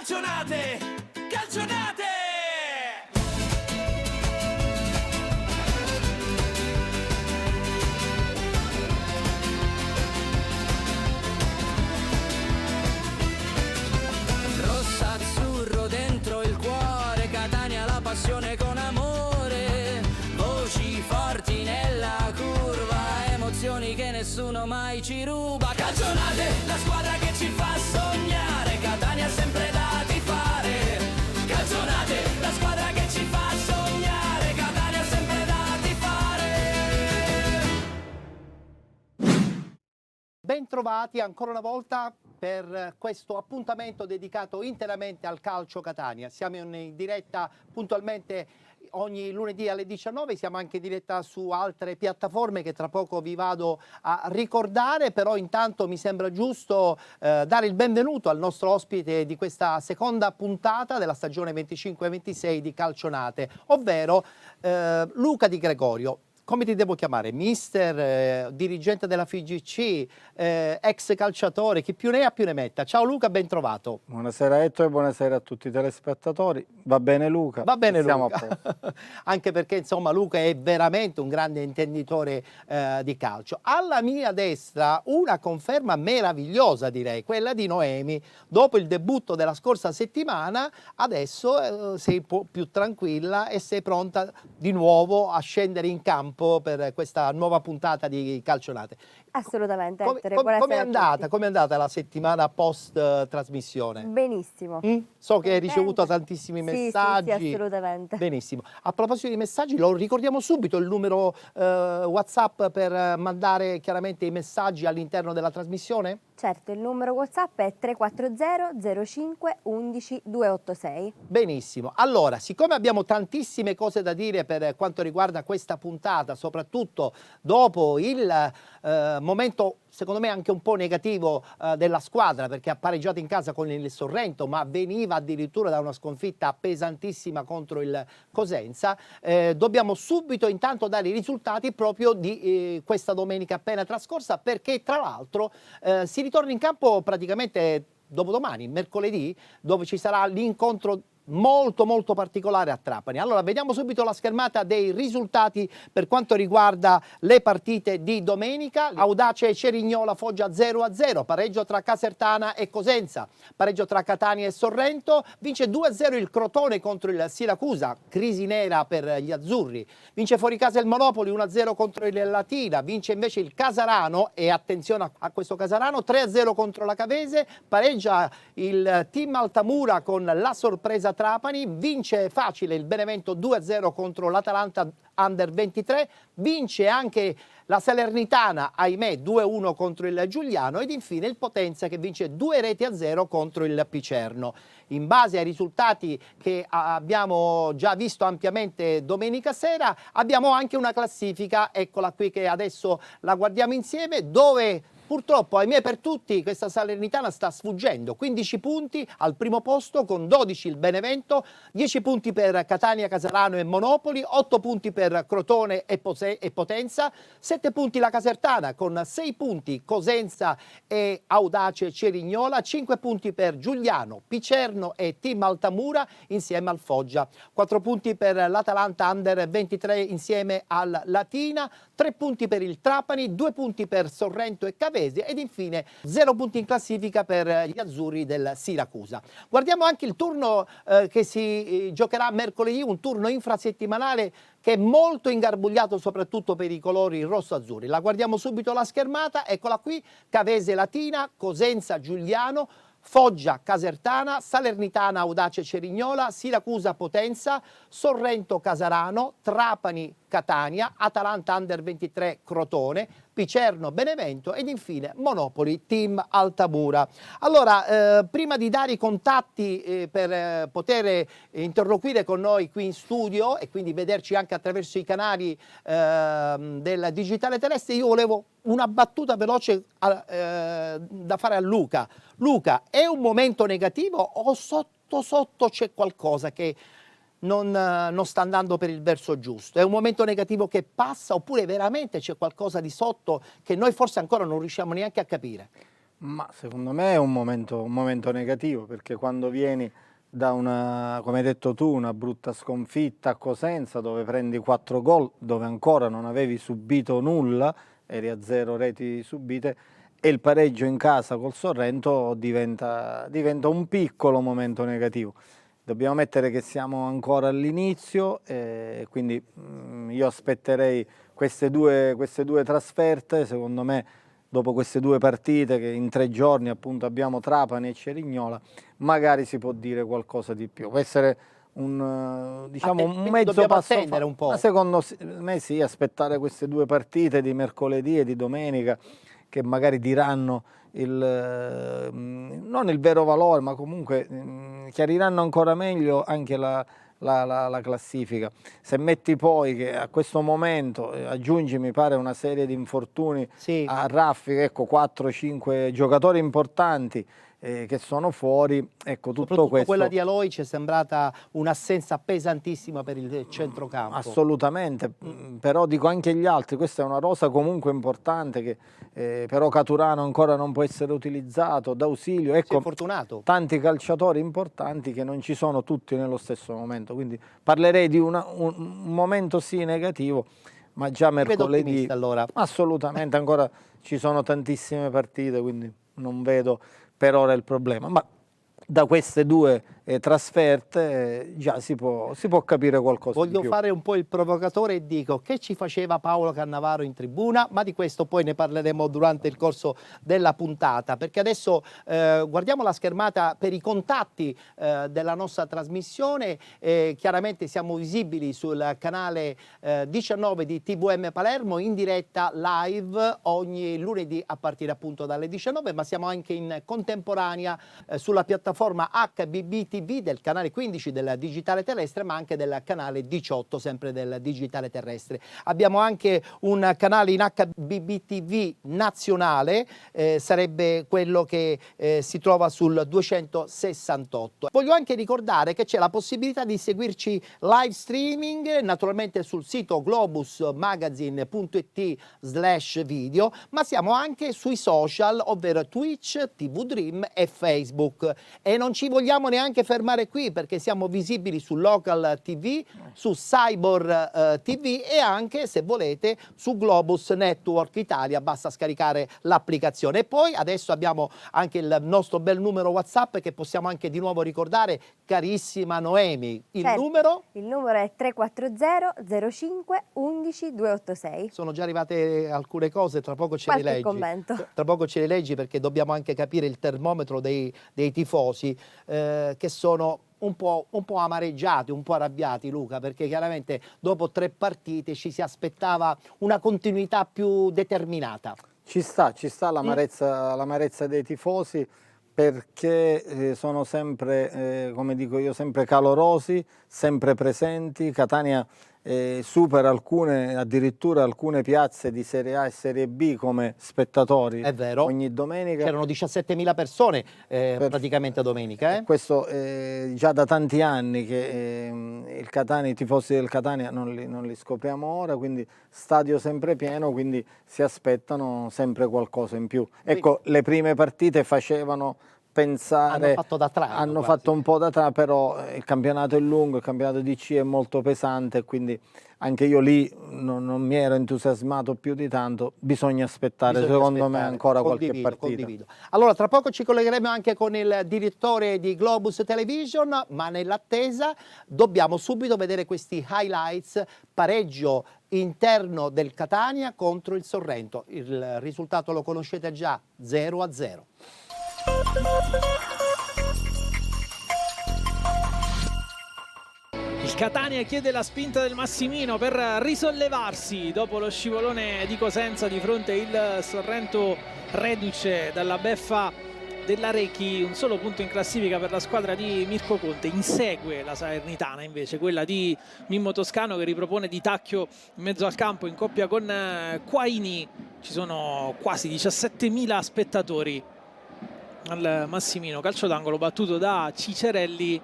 Calcionate! Calcionate! Rosso-azzurro dentro il cuore, Catania la passione con amore, voci forti nella curva, emozioni che nessuno mai ci ruba. Calcionate, la squadra che ci fa sognare, Catania sempre da tifare. Calcionate, la squadra che ci fa sognare, Catania sempre da tifare. Bentrovati ancora una volta per questo appuntamento dedicato interamente al calcio Catania. Siamo in diretta puntualmente ogni lunedì alle 19, siamo anche in diretta su altre piattaforme che tra poco vi vado a ricordare, però intanto mi sembra giusto dare il benvenuto al nostro ospite di questa seconda puntata della stagione 25-26 di Calcionate, ovvero Luca Di Gregorio. Come ti devo chiamare? Mister, dirigente della FIGC, ex calciatore, chi più ne ha più ne metta. Ciao Luca, ben trovato. Buonasera Ettore e buonasera a tutti i telespettatori. Va bene Luca? Va bene Siamo Luca, a posto. anche perché insomma Luca è veramente un grande intenditore di calcio. Alla mia destra una conferma meravigliosa, direi, quella di Noemi. Dopo il debutto della scorsa settimana adesso sei un po' più tranquilla e sei pronta di nuovo a scendere in campo per questa nuova puntata di Calcionate. Assolutamente. Come è andata? Come è andata la settimana post trasmissione? Benissimo. So che hai ricevuto tantissimi Sì, messaggi. Sì, assolutamente. Benissimo. A proposito di messaggi, lo ricordiamo subito il numero WhatsApp per mandare chiaramente i messaggi all'interno della trasmissione? Certo, il numero WhatsApp è 340 05 11 286. Benissimo. Allora, siccome abbiamo tantissime cose da dire per quanto riguarda questa puntata, soprattutto dopo il momento secondo me anche un po' negativo della squadra, perché ha pareggiato in casa con il Sorrento ma veniva addirittura da una sconfitta pesantissima contro il Cosenza, dobbiamo subito intanto dare i risultati proprio di questa domenica appena trascorsa, perché tra l'altro si ritorna in campo praticamente dopodomani, mercoledì, dove ci sarà l'incontro molto particolare a Trapani. Allora vediamo subito la schermata dei risultati per quanto riguarda le partite di domenica. Audace e Cerignola Foggia 0-0, pareggio tra Casertana e Cosenza, pareggio tra Catania e Sorrento, vince 2-0 il Crotone contro il Siracusa, crisi nera per gli azzurri, vince fuori casa il Monopoli 1-0 contro il Latina, vince invece il Casarano e attenzione a questo Casarano 3-0 contro la Cavese, pareggia il team Altamura con la sorpresa Trapani, vince facile il Benevento 2-0 contro l'Atalanta Under 23, vince anche la Salernitana, ahimè 2-1 contro il Giuliano, ed infine il Potenza che vince 2-0 contro il Picerno. In base ai risultati che abbiamo già visto ampiamente domenica sera, abbiamo anche una classifica, eccola qui che adesso la guardiamo insieme, dove purtroppo, ahimè per tutti, questa Salernitana sta sfuggendo. 15 punti al primo posto con 12 il Benevento, 10 punti per Catania, Casarano e Monopoli, 8 punti per Crotone e Potenza, 7 punti la Casertana con 6 punti Cosenza e Audace e Cerignola, 5 punti per Giuliano, Picerno e Team Altamura insieme al Foggia, 4 punti per l'Atalanta Under 23 insieme al Latina, 3 punti per il Trapani, 2 punti per Sorrento e Cavese ed infine 0 punti in classifica per gli azzurri del Siracusa. Guardiamo anche il turno che si giocherà mercoledì, un turno infrasettimanale che è molto ingarbugliato soprattutto per i colori rosso-azzurri. La guardiamo subito la schermata, eccola qui, Cavese Latina, Cosenza Giuliano, Foggia Casertana, Salernitana Audace Cerignola, Siracusa Potenza, Sorrento Casarano, Trapani Catania, Atalanta Under 23 Crotone, Picerno Benevento ed infine Monopoli Team Altamura. Allora, prima di dare i contatti per poter interloquire con noi qui in studio e quindi vederci anche attraverso i canali del digitale terrestre, io volevo una battuta veloce da fare a Luca. Luca, è un momento negativo o sotto c'è qualcosa che non sta andando per il verso giusto? È un momento negativo che passa oppure veramente c'è qualcosa di sotto che noi forse ancora non riusciamo neanche a capire? Ma secondo me è un momento negativo, perché quando vieni da una, come hai detto tu, una brutta sconfitta a Cosenza, dove prendi 4 gol, dove ancora non avevi subito nulla, eri a 0 reti subite, e il pareggio in casa col Sorrento diventa un piccolo momento negativo. Dobbiamo mettere che siamo ancora all'inizio, quindi io aspetterei queste due trasferte. Secondo me, dopo queste 2 partite, che in 3 giorni appunto abbiamo Trapani e Cerignola, magari si può dire qualcosa di più. Può essere un mezzo passo attendere un po'. Ma secondo me sì, aspettare queste 2 partite di mercoledì e di domenica, che magari diranno non il vero valore, ma comunque chiariranno ancora meglio anche la classifica. Se metti poi che a questo momento aggiungi, mi pare, una serie di infortuni a raffica, ecco, 4-5 giocatori importanti che sono fuori, ecco, tutto questo. Quella di Aloi ci è sembrata un'assenza pesantissima per il centrocampo. Assolutamente, però dico anche gli altri, questa è una rosa comunque importante, che però Caturano ancora non può essere utilizzato d'ausilio, ecco, fortunato. Tanti calciatori importanti che non ci sono tutti nello stesso momento, quindi parlerei di un momento sì negativo, ma già mercoledì, allora. Assolutamente, ancora ci sono tantissime partite, quindi non vedo per ora il problema, ma da queste 2 trasferte già si può capire qualcosa di più. Voglio fare un po' il provocatore e dico: che ci faceva Paolo Cannavaro in tribuna? Ma di questo poi ne parleremo durante il corso della puntata, perché adesso guardiamo la schermata per i contatti della nostra trasmissione. Chiaramente siamo visibili sul canale 19 di TVM Palermo, in diretta live ogni lunedì a partire appunto dalle 19, ma siamo anche in contemporanea sulla piattaforma HBB TV del canale 15 del digitale terrestre, ma anche del canale 18 sempre del digitale terrestre. Abbiamo anche un canale in HBB TV nazionale, sarebbe quello che si trova sul 268. Voglio anche ricordare che c'è la possibilità di seguirci live streaming, naturalmente sul sito globusmagazine.it/video, ma siamo anche sui social, ovvero Twitch, TV Dream e Facebook. E non ci vogliamo neanche fermare qui, perché siamo visibili su Local TV, su Cyborg TV e anche, se volete, su Globus Network Italia. Basta scaricare l'applicazione. E poi adesso abbiamo anche il nostro bel numero WhatsApp, che possiamo anche di nuovo ricordare, carissima Noemi. Il numero? Il numero è 340 05 11 286. Sono già arrivate alcune cose, tra poco ce le leggi. Commento. Tra poco ce le leggi, perché dobbiamo anche capire il termometro dei tifosi, che sono un po' amareggiati, un po' arrabbiati, Luca, perché chiaramente dopo 3 partite ci si aspettava una continuità più determinata. Ci sta l'amarezza dei tifosi, perché sono sempre, come dico io, sempre calorosi, sempre presenti. Catania supera addirittura alcune piazze di Serie A e Serie B come spettatori. È vero. Ogni domenica. C'erano 17.000 persone praticamente domenica. Questo già da tanti anni che i tifosi del Catania non li scopriamo ora, quindi stadio sempre pieno, quindi si aspettano sempre qualcosa in più. Ecco, le prime partite facevano pensare, hanno fatto un po' da trama, però il campionato è lungo, il campionato DC è molto pesante, quindi anche io lì non mi ero entusiasmato più di tanto. Bisogna aspettare, secondo me, ancora qualche partita. Condivido. Allora, tra poco ci collegheremo anche con il direttore di Globus Television, ma nell'attesa dobbiamo subito vedere questi highlights. Pareggio interno del Catania contro il Sorrento. Il risultato lo conoscete già, 0-0. Il Catania chiede la spinta del Massimino per risollevarsi dopo lo scivolone di Cosenza di fronte al Sorrento, reduce dalla beffa dell'Arechi. Un solo punto in classifica per la squadra di Mirko Conte. Insegue la Salernitana invece, quella di Mimmo Toscano, che ripropone Di Tacchio in mezzo al campo in coppia con Quaini. Ci sono quasi 17.000 spettatori al Massimino. Calcio d'angolo battuto da Cicerelli.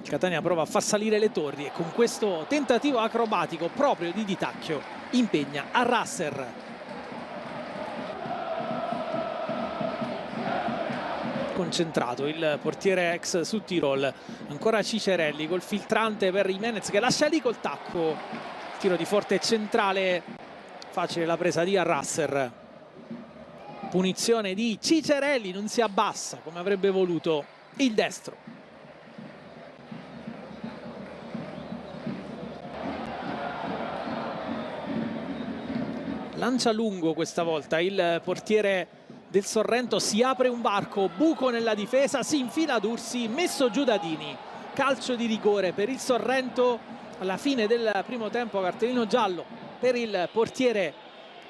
Il Catania prova a far salire le torri e con questo tentativo acrobatico proprio di Di Tacchio impegna a Rasser. concentrato il portiere ex Südtirol. Ancora Cicerelli col filtrante per Jimenez che lascia lì col tacco, tiro di forte centrale, facile la presa di Arrasser. Punizione di Cicerelli, non si abbassa come avrebbe voluto il destro. Lancia lungo questa volta il portiere del Sorrento, si apre un varco, buco nella difesa, si infila D'Ursi, messo giù da Dini. Calcio di rigore per il Sorrento alla fine del primo tempo, cartellino giallo per il portiere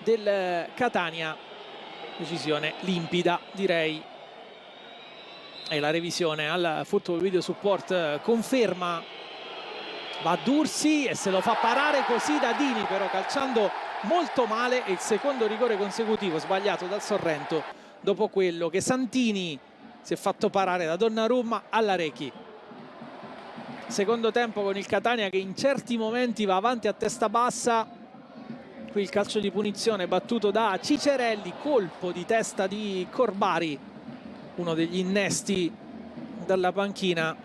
del Catania. Decisione limpida, direi. E la revisione al Football Video Support conferma. Va D'Ursi e se lo fa parare così da Dini, però calciando molto male. È il secondo rigore consecutivo sbagliato dal Sorrento dopo quello che Santini si è fatto parare da Donnarumma alla Rechi. Secondo tempo con il Catania che in certi momenti va avanti a testa bassa. Qui il calcio di punizione battuto da Cicerelli, colpo di testa di Corbari, uno degli innesti dalla panchina.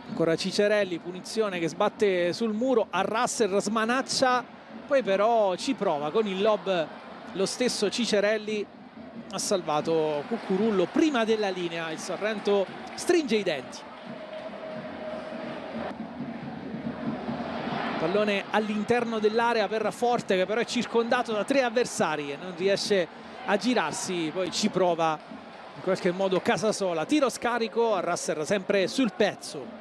Ancora Cicerelli, punizione che sbatte sul muro, Arrasser smanaccia, poi però ci prova con il lob lo stesso Cicerelli, ha salvato Cucurullo prima della linea. Il Sorrento stringe i denti. Pallone all'interno dell'area per Forte, che però è circondato da 3 avversari e non riesce a girarsi, poi ci prova in qualche modo Casasola. Tiro scarico, Arrasser sempre sul pezzo.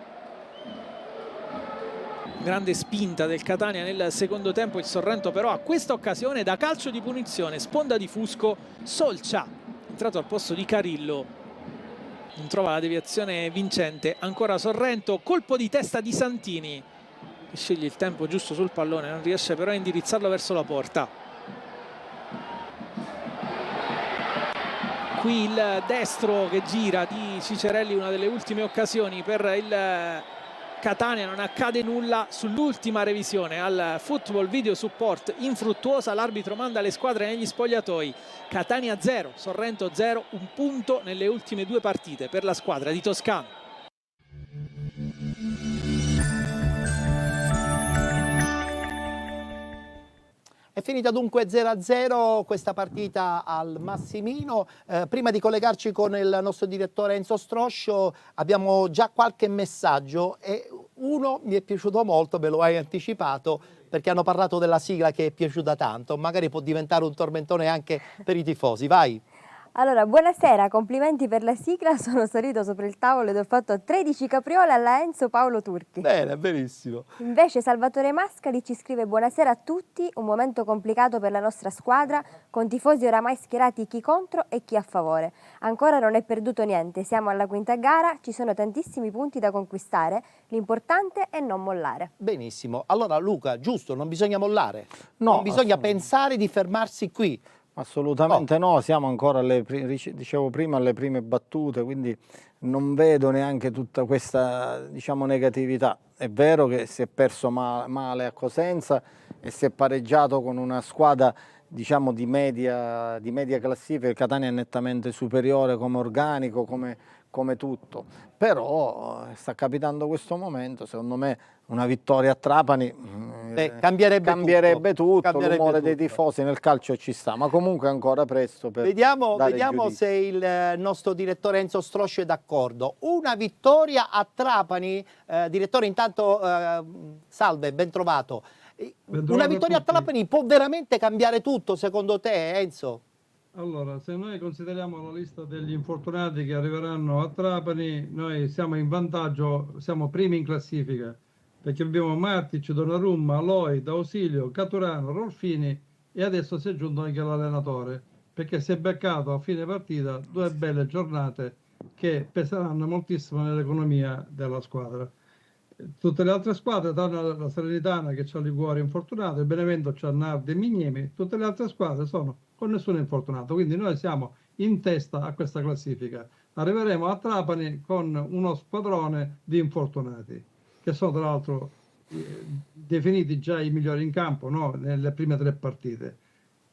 Grande spinta del Catania nel secondo tempo. Il Sorrento però a questa occasione da calcio di punizione, sponda di Fusco, Solcia entrato al posto di Carillo, non trova la deviazione vincente. Ancora Sorrento, colpo di testa di Santini, sceglie il tempo giusto sul pallone, non riesce però a indirizzarlo verso la porta. Qui il destro che gira di Cicerelli, una delle ultime occasioni per il Catania, non accade nulla sull'ultima revisione al Football Video Support infruttuosa. L'arbitro manda le squadre negli spogliatoi. Catania 0, Sorrento 0, un punto nelle ultime 2 partite per la squadra di Toscano. È finita dunque 0-0 questa partita al Massimino. Prima di collegarci con il nostro direttore Enzo Stroscio abbiamo già qualche messaggio e uno mi è piaciuto molto, ve lo hai anticipato, perché hanno parlato della sigla che è piaciuta tanto. Magari può diventare un tormentone anche per i tifosi, vai! Allora, buonasera, complimenti per la sigla, sono salito sopra il tavolo ed ho fatto 13 capriole alla Enzo Paolo Turchi. Bene, benissimo. Invece Salvatore Mascali ci scrive: buonasera a tutti, un momento complicato per la nostra squadra, con tifosi oramai schierati chi contro e chi a favore. Ancora non è perduto niente, siamo alla quinta gara, ci sono tantissimi punti da conquistare, l'importante è non mollare. Benissimo, allora Luca, giusto, non bisogna mollare, No, non bisogna pensare di fermarsi qui. Assolutamente no, siamo ancora dicevo prima, alle prime battute, quindi non vedo neanche tutta questa, diciamo, negatività. È vero che si è perso male a Cosenza e si è pareggiato con una squadra, diciamo, di media classifica. Il Catania è nettamente superiore come organico, come tutto, però sta capitando questo momento. Secondo me una vittoria a Trapani cambierebbe tutto, l'umore dei tifosi nel calcio ci sta, ma comunque è ancora presto per vediamo se il nostro direttore Enzo Stroscio è d'accordo. Una vittoria a Trapani, direttore, intanto salve, ben trovato. Una vittoria a Trapani può veramente cambiare tutto secondo te, Enzo? Allora, se noi consideriamo la lista degli infortunati che arriveranno a Trapani, noi siamo in vantaggio, siamo primi in classifica, perché abbiamo Matic, Donnarumma, Lloyd, Ausilio, Caturano, Rolfini e adesso si è aggiunto anche l'allenatore, perché si è beccato a fine partita 2 belle giornate che peseranno moltissimo nell'economia della squadra. Tutte le altre squadre, tranne la Salernitana che c'ha Liguori infortunato, il Benevento c'ha Nardi e Miniemi, tutte le altre squadre sono con nessuno infortunato, quindi noi siamo in testa a questa classifica. Arriveremo a Trapani con uno squadrone di infortunati, che sono tra l'altro definiti già i migliori in campo, no? Nelle prime 3 partite.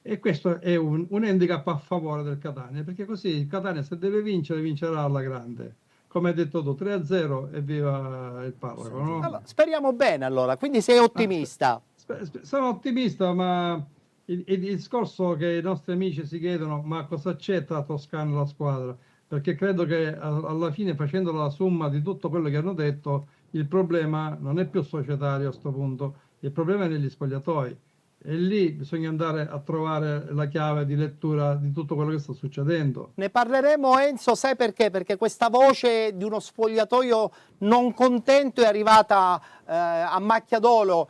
E questo è un handicap a favore del Catania, perché così il Catania, se deve vincere, vincerà alla grande. Come hai detto tu, 3-0 e viva il Parlaco, no? Allora, speriamo bene allora, quindi sei ottimista. Sono ottimista, ma il discorso che i nostri amici si chiedono, ma cosa c'è tra Toscana e la squadra? Perché credo che alla fine, facendo la somma di tutto quello che hanno detto, il problema non è più societario a questo punto, il problema è negli spogliatoi. E lì bisogna andare a trovare la chiave di lettura di tutto quello che sta succedendo. Ne parleremo, Enzo, sai perché? Perché questa voce di uno spogliatoio non contento è arrivata a macchia d'olio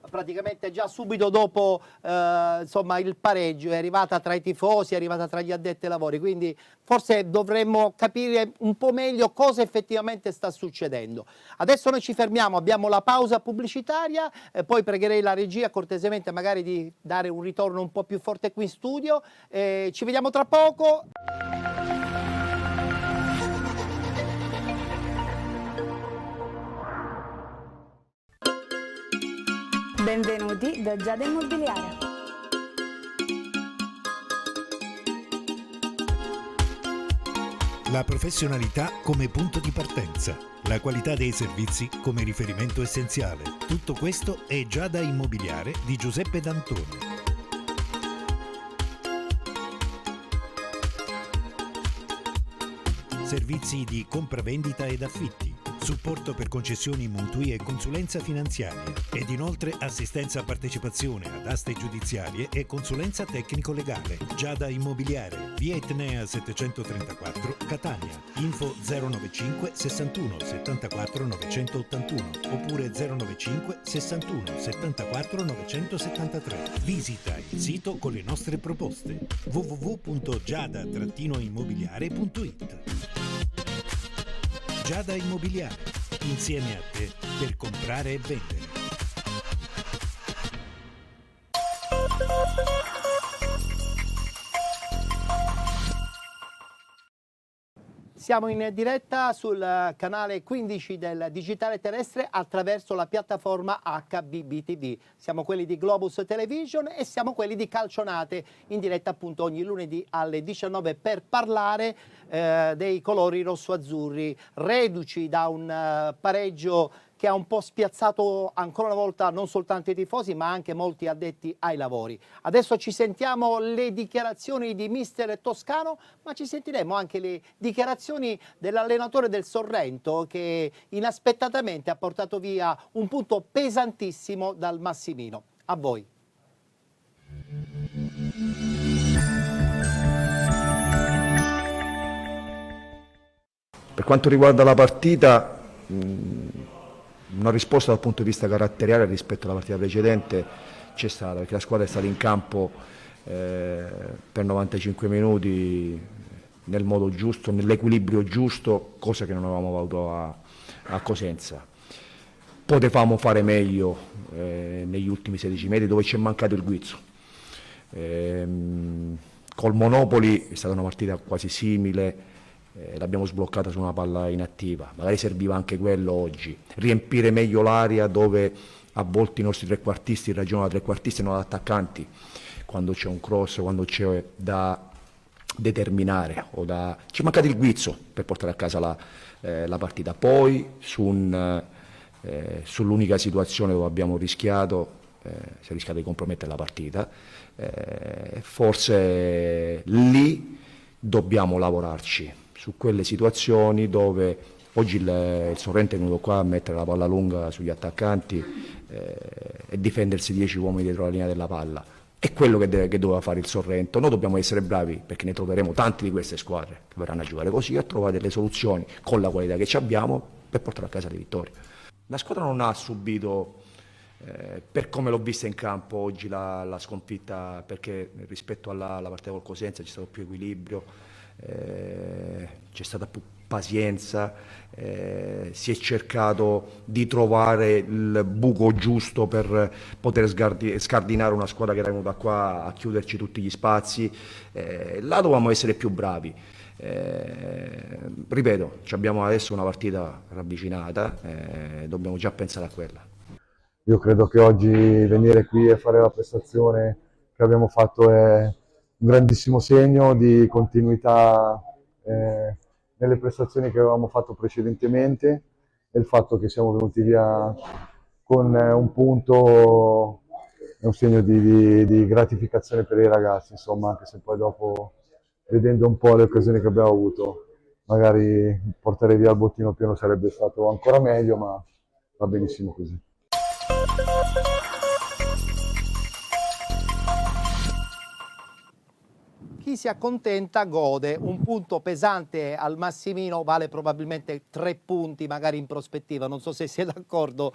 praticamente già subito dopo insomma, il pareggio, è arrivata tra i tifosi, è arrivata tra gli addetti ai lavori, quindi forse dovremmo capire un po' meglio cosa effettivamente sta succedendo. Adesso noi ci fermiamo, abbiamo la pausa pubblicitaria, poi pregherei la regia cortesemente magari di dare un ritorno un po' più forte qui in studio, ci vediamo tra poco. Benvenuti da Giada Immobiliare. La professionalità come punto di partenza, la qualità dei servizi come riferimento essenziale. Tutto questo è Giada Immobiliare di Giuseppe D'Antoni. Servizi di compravendita ed affitti, supporto per concessioni mutui e consulenza finanziaria ed inoltre assistenza a partecipazione ad aste giudiziarie e consulenza tecnico-legale. Giada Immobiliare, via Etnea 734, Catania. Info 095 61 74 981 oppure 095 61 74 973. Visita il sito con le nostre proposte www.giada-immobiliare.it. Giada Immobiliare, insieme a te per comprare e vendere. Siamo in diretta sul canale 15 del Digitale Terrestre attraverso la piattaforma HBBTV. Siamo quelli di Globus Television e siamo quelli di Calcionate, in diretta appunto ogni lunedì alle 19 per parlare dei colori rosso-azzurri, reduci da un pareggio che ha un po' spiazzato ancora una volta non soltanto i tifosi ma anche molti addetti ai lavori. Adesso ci sentiamo le dichiarazioni di mister Toscano, ma ci sentiremo anche le dichiarazioni dell'allenatore del Sorrento che inaspettatamente ha portato via un punto pesantissimo dal Massimino. A voi. Per quanto riguarda la partita, una risposta dal punto di vista caratteriale rispetto alla partita precedente c'è stata, perché la squadra è stata in campo per 95 minuti nel modo giusto, nell'equilibrio giusto, cosa che non avevamo avuto a Cosenza. Potevamo fare meglio negli ultimi 16 metri dove ci è mancato il guizzo. Col Monopoli è stata una partita quasi simile. L'abbiamo sbloccata su una palla inattiva, magari serviva anche quello oggi, riempire meglio l'area dove a volte i nostri trequartisti ragionano da trequartisti e non da attaccanti, quando c'è un cross, quando c'è da determinare ci è mancato il guizzo per portare a casa la partita. Poi sull'unica situazione dove abbiamo rischiato, si è rischiato di compromettere la partita, forse lì dobbiamo lavorarci su quelle situazioni dove oggi il Sorrento è venuto qua a mettere la palla lunga sugli attaccanti e difendersi 10 uomini dietro la linea della palla. È quello che doveva fare il Sorrento. Noi dobbiamo essere bravi, perché ne troveremo tanti di queste squadre che verranno a giocare così, a trovare delle soluzioni con la qualità che abbiamo per portare a casa le vittorie. La squadra non ha subito, per come l'ho vista in campo oggi, la sconfitta, perché rispetto alla partita col Cosenza c'è stato più equilibrio, c'è stata più pazienza, si è cercato di trovare il buco giusto per poter scardinare una squadra che era venuta qua a chiuderci tutti gli spazi. Là dovevamo essere più bravi. Ripeto, abbiamo adesso una partita ravvicinata, dobbiamo già pensare a quella. Io credo che oggi venire qui e fare la prestazione che abbiamo fatto è un grandissimo segno di continuità nelle prestazioni che avevamo fatto precedentemente, e il fatto che siamo venuti via con un punto è un segno di gratificazione per i ragazzi, insomma, anche se poi dopo, vedendo un po' le occasioni che abbiamo avuto, magari portare via il bottino pieno sarebbe stato ancora meglio, ma va benissimo così. Chi si accontenta gode, un punto pesante al Massimino vale probabilmente 3 punti magari in prospettiva, non so se sei d'accordo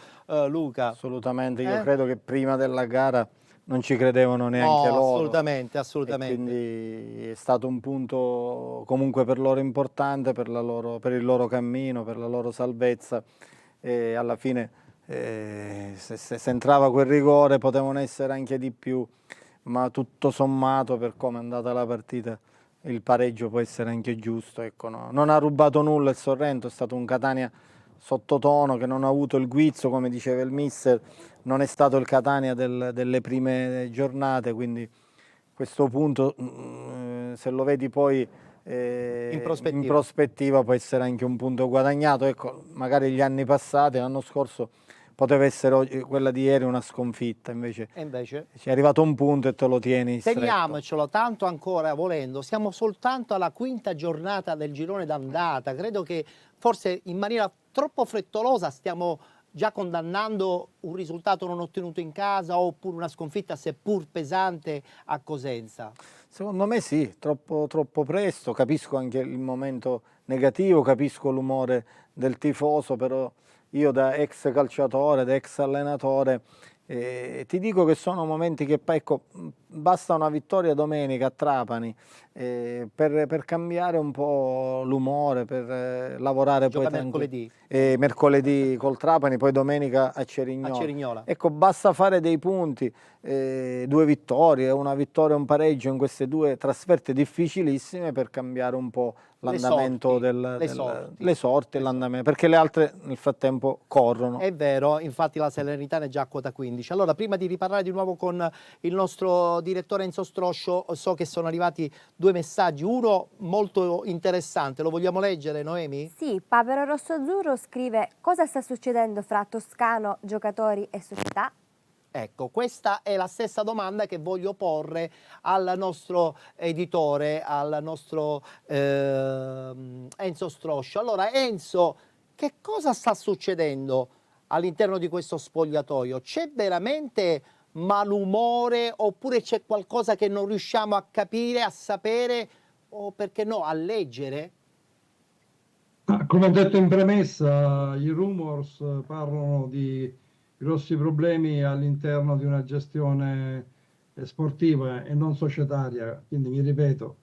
Luca. Assolutamente, io credo che prima della gara non ci credevano neanche No, loro. assolutamente, assolutamente. E quindi è stato un punto comunque per loro importante, per il loro cammino, per la loro salvezza, e alla fine se entrava quel rigore potevano essere anche di più, ma tutto sommato per come è andata la partita il pareggio può essere anche giusto. Ecco, no? Non ha rubato nulla il Sorrento, è stato un Catania sottotono che non ha avuto il guizzo, come diceva il mister, non è stato il Catania delle prime giornate, quindi questo punto se lo vedi poi in prospettiva può essere anche un punto guadagnato. Ecco, magari gli anni passati, l'anno scorso poteva essere quella di ieri una sconfitta, invece ci è arrivato un punto e te lo tieni stretto. Teniamocelo, tanto ancora volendo, siamo soltanto alla 5ª giornata del girone d'andata, credo che forse in maniera troppo frettolosa stiamo già condannando un risultato non ottenuto in casa oppure una sconfitta seppur pesante a Cosenza. Secondo me sì, troppo presto, capisco anche il momento negativo, capisco l'umore del tifoso, però io da ex calciatore, da ex allenatore, ti dico che sono momenti che, ecco, basta una vittoria domenica a Trapani per cambiare un po' l'umore, per lavorare poi mercoledì col Trapani, poi domenica a Cerignola. Ecco, basta fare dei punti, 2 vittorie, una vittoria e un pareggio in queste 2 trasferte difficilissime per cambiare un po' l'andamento le sorti, l'andamento, perché le altre nel frattempo corrono. È vero, infatti la Salernitana è già a quota 15. Allora, prima di riparlare di nuovo con il nostro direttore Enzo Stroscio, so che sono arrivati 2 messaggi, uno molto interessante, lo vogliamo leggere, Noemi? Sì, Papero Rosso Azzurro scrive: cosa sta succedendo fra Toscano, giocatori e società? Ecco, questa è la stessa domanda che voglio porre al nostro editore, al nostro Enzo Stroscio. Allora, Enzo, che cosa sta succedendo all'interno di questo spogliatoio? C'è veramente malumore oppure c'è qualcosa che non riusciamo a capire, a sapere o perché no, a leggere? Come ho detto in premessa, i rumors parlano di grossi problemi all'interno di una gestione sportiva e non societaria, quindi mi ripeto,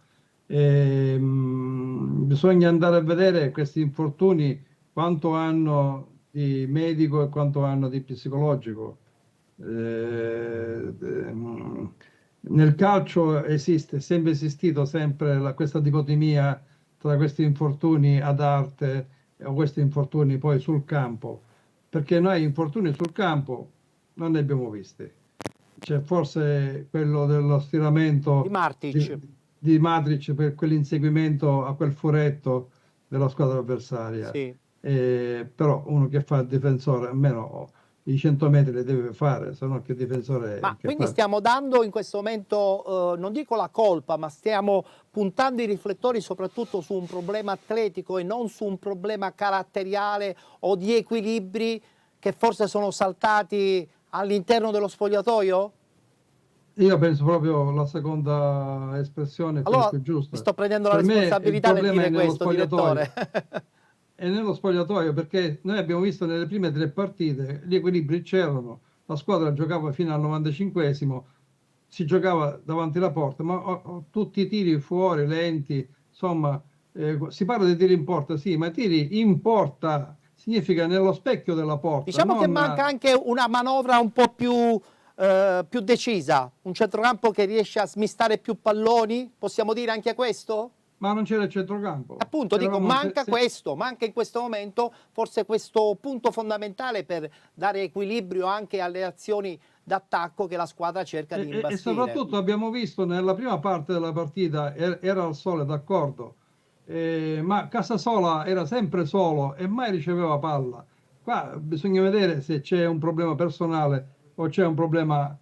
bisogna andare a vedere questi infortuni quanto hanno di medico e quanto hanno di psicologico. Nel calcio esiste, è sempre esistito questa dicotomia tra questi infortuni ad arte o questi infortuni poi sul campo, perché noi infortuni sul campo non ne abbiamo visti. C'è forse quello dello stiramento di Matic per quell'inseguimento a quel furetto della squadra avversaria. Sì. Però uno che fa il difensore, almeno i 100 metri le deve fare, se no che difensore è. Ma quindi stiamo dando in questo momento, non dico la colpa, ma stiamo puntando i riflettori soprattutto su un problema atletico e non su un problema caratteriale o di equilibri che forse sono saltati all'interno dello spogliatoio? Io penso proprio la seconda espressione, allora, più giusta. Mi sto prendendo la responsabilità nel dire questo, direttore. È nello spogliatoio, perché noi abbiamo visto nelle prime 3 partite gli equilibri c'erano, la squadra giocava fino al 95esimo, si giocava davanti alla porta, ma tutti i tiri fuori, lenti, insomma, si parla di tiri in porta, sì, ma tiri in porta significa nello specchio della porta. Diciamo che manca anche una manovra un po' più decisa, un centrocampo che riesce a smistare più palloni, possiamo dire anche questo? Ma non c'era il centrocampo. Appunto, dico, manca questo, manca in questo momento forse questo punto fondamentale per dare equilibrio anche alle azioni d'attacco che la squadra cerca di imbastire. E soprattutto abbiamo visto nella prima parte della partita, era al sole, d'accordo, ma Casasola era sempre solo e mai riceveva palla. Qua bisogna vedere se c'è un problema personale o c'è un problema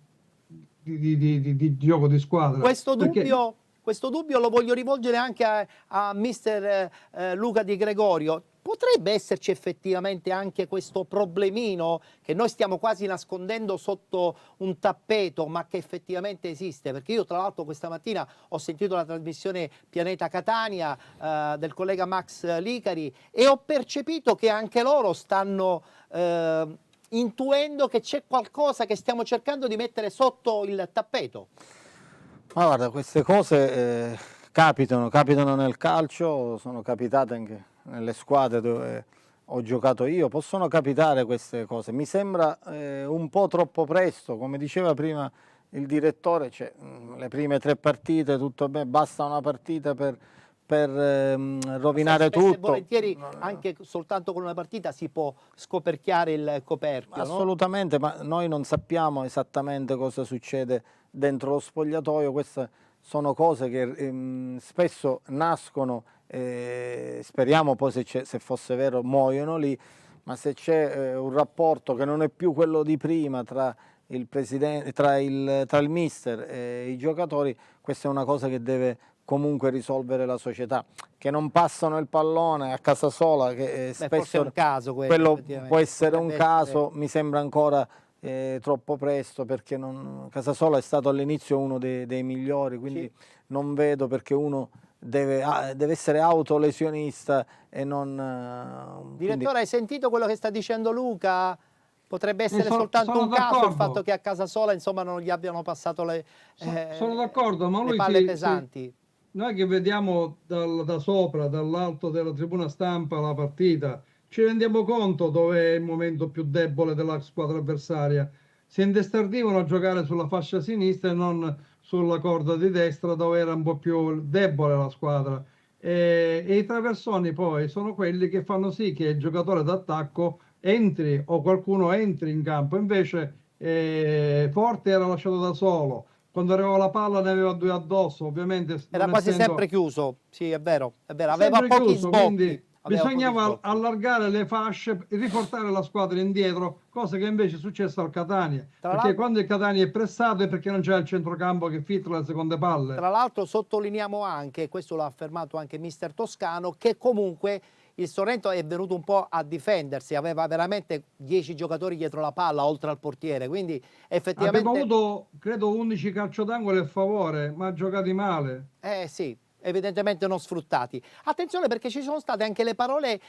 di gioco di squadra. Questo dubbio lo voglio rivolgere anche a mister Luca Di Gregorio. Potrebbe esserci effettivamente anche questo problemino che noi stiamo quasi nascondendo sotto un tappeto, ma che effettivamente esiste? Perché io tra l'altro questa mattina ho sentito la trasmissione Pianeta Catania del collega Max Licari e ho percepito che anche loro stanno intuendo che c'è qualcosa che stiamo cercando di mettere sotto il tappeto. Ma guarda, queste cose capitano nel calcio, sono capitate anche nelle squadre dove ho giocato io, possono capitare queste cose. Mi sembra un po' troppo presto, come diceva prima il direttore, le prime 3 partite, tutto bene, basta una partita per rovinare tutto. Volentieri anche soltanto con una partita si può scoperchiare il coperchio. Assolutamente, no? Ma noi non sappiamo esattamente cosa succede dentro lo spogliatoio. Queste sono cose che spesso nascono, speriamo poi se fosse vero muoiono lì, ma se c'è un rapporto che non è più quello di prima tra il presidente, tra il mister e i giocatori, questa è una cosa che deve comunque risolvere la società, che non passano il pallone a Casasola, che spesso è un caso quello può essere un caso, mi sembra ancora troppo presto, perché Casasola è stato all'inizio uno dei migliori, quindi sì, non vedo perché uno deve essere autolesionista e non... Direttore, hai sentito quello che sta dicendo Luca? Potrebbe essere soltanto un caso il fatto che a Casasola insomma non gli abbiano passato sono d'accordo, ma le palle pesanti. Noi che vediamo da sopra, dall'alto della tribuna stampa la partita, ci rendiamo conto dove è il momento più debole della squadra avversaria. Si intestardivano a giocare sulla fascia sinistra e non sulla corda di destra, dove era un po' più debole la squadra. E i traversoni poi sono quelli che fanno sì che il giocatore d'attacco entri o qualcuno entri in campo. Invece Forte era lasciato da solo. Quando arrivava la palla ne aveva 2 addosso, ovviamente. Era quasi sempre chiuso, sì, è vero. Aveva pochi sbocchi. Bisognava allargare le fasce, riportare la squadra indietro, cosa che invece è successa al Catania. Perché quando il Catania è pressato è perché non c'è il centrocampo che filtra le seconde palle. Tra l'altro sottolineiamo anche, questo l'ha affermato anche mister Toscano, che comunque il Sorrento è venuto un po' a difendersi, aveva veramente 10 giocatori dietro la palla oltre al portiere, quindi effettivamente... Abbiamo avuto, credo, 11 calcio d'angolo a favore, ma giocati male. Sì, evidentemente non sfruttati. Attenzione, perché ci sono state anche le parole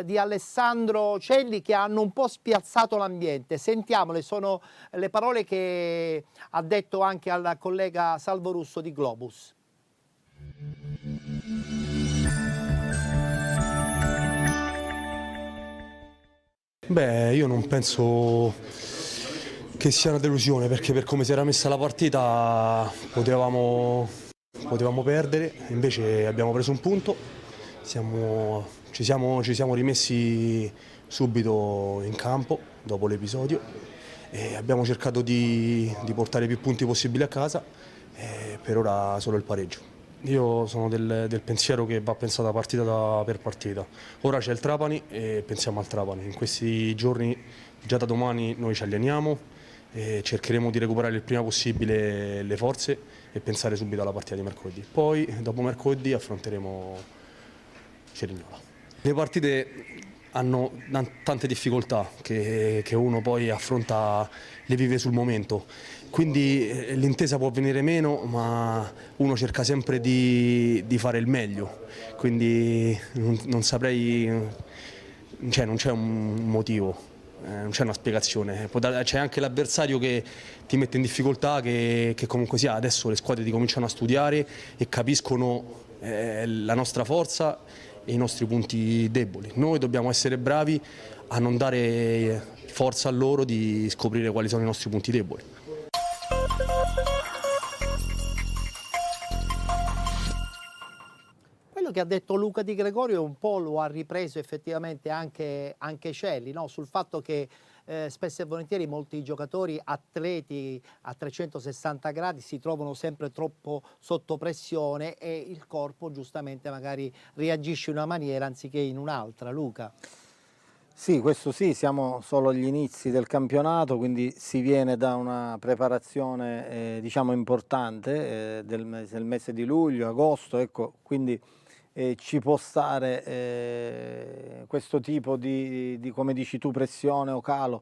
di Alessandro Celli che hanno un po' spiazzato l'ambiente. Sentiamole, sono le parole che ha detto anche al collega Salvo Russo di Globus. Beh, io non penso che sia una delusione, perché per come si era messa la partita potevamo perdere, invece abbiamo preso un punto, ci siamo rimessi subito in campo dopo l'episodio e abbiamo cercato di portare più punti possibili a casa, per ora solo il pareggio. Io sono del pensiero che va pensata partita per partita. Ora c'è il Trapani e pensiamo al Trapani. In questi giorni, già da domani, noi ci alleniamo e cercheremo di recuperare il prima possibile le forze e pensare subito alla partita di mercoledì. Poi, dopo mercoledì, affronteremo Cerignola. Le partite hanno tante difficoltà che uno poi affronta, le vive sul momento. Quindi l'intesa può venire meno, ma uno cerca sempre di fare il meglio, quindi non saprei, cioè non c'è un motivo, non c'è una spiegazione. C'è anche l'avversario che ti mette in difficoltà, che comunque sia adesso le squadre ti cominciano a studiare e capiscono la nostra forza e i nostri punti deboli. Noi dobbiamo essere bravi a non dare forza a loro di scoprire quali sono i nostri punti deboli. Quello che ha detto Luca Di Gregorio un po' lo ha ripreso effettivamente anche Celli, no? Sul fatto che spesso e volentieri molti giocatori atleti a 360 gradi si trovano sempre troppo sotto pressione e il corpo giustamente magari reagisce in una maniera anziché in un'altra. Luca. Sì, questo sì, siamo solo agli inizi del campionato, quindi si viene da una preparazione diciamo importante del mese di luglio, agosto, ecco, quindi ci può stare questo tipo di, come dici tu, pressione o calo.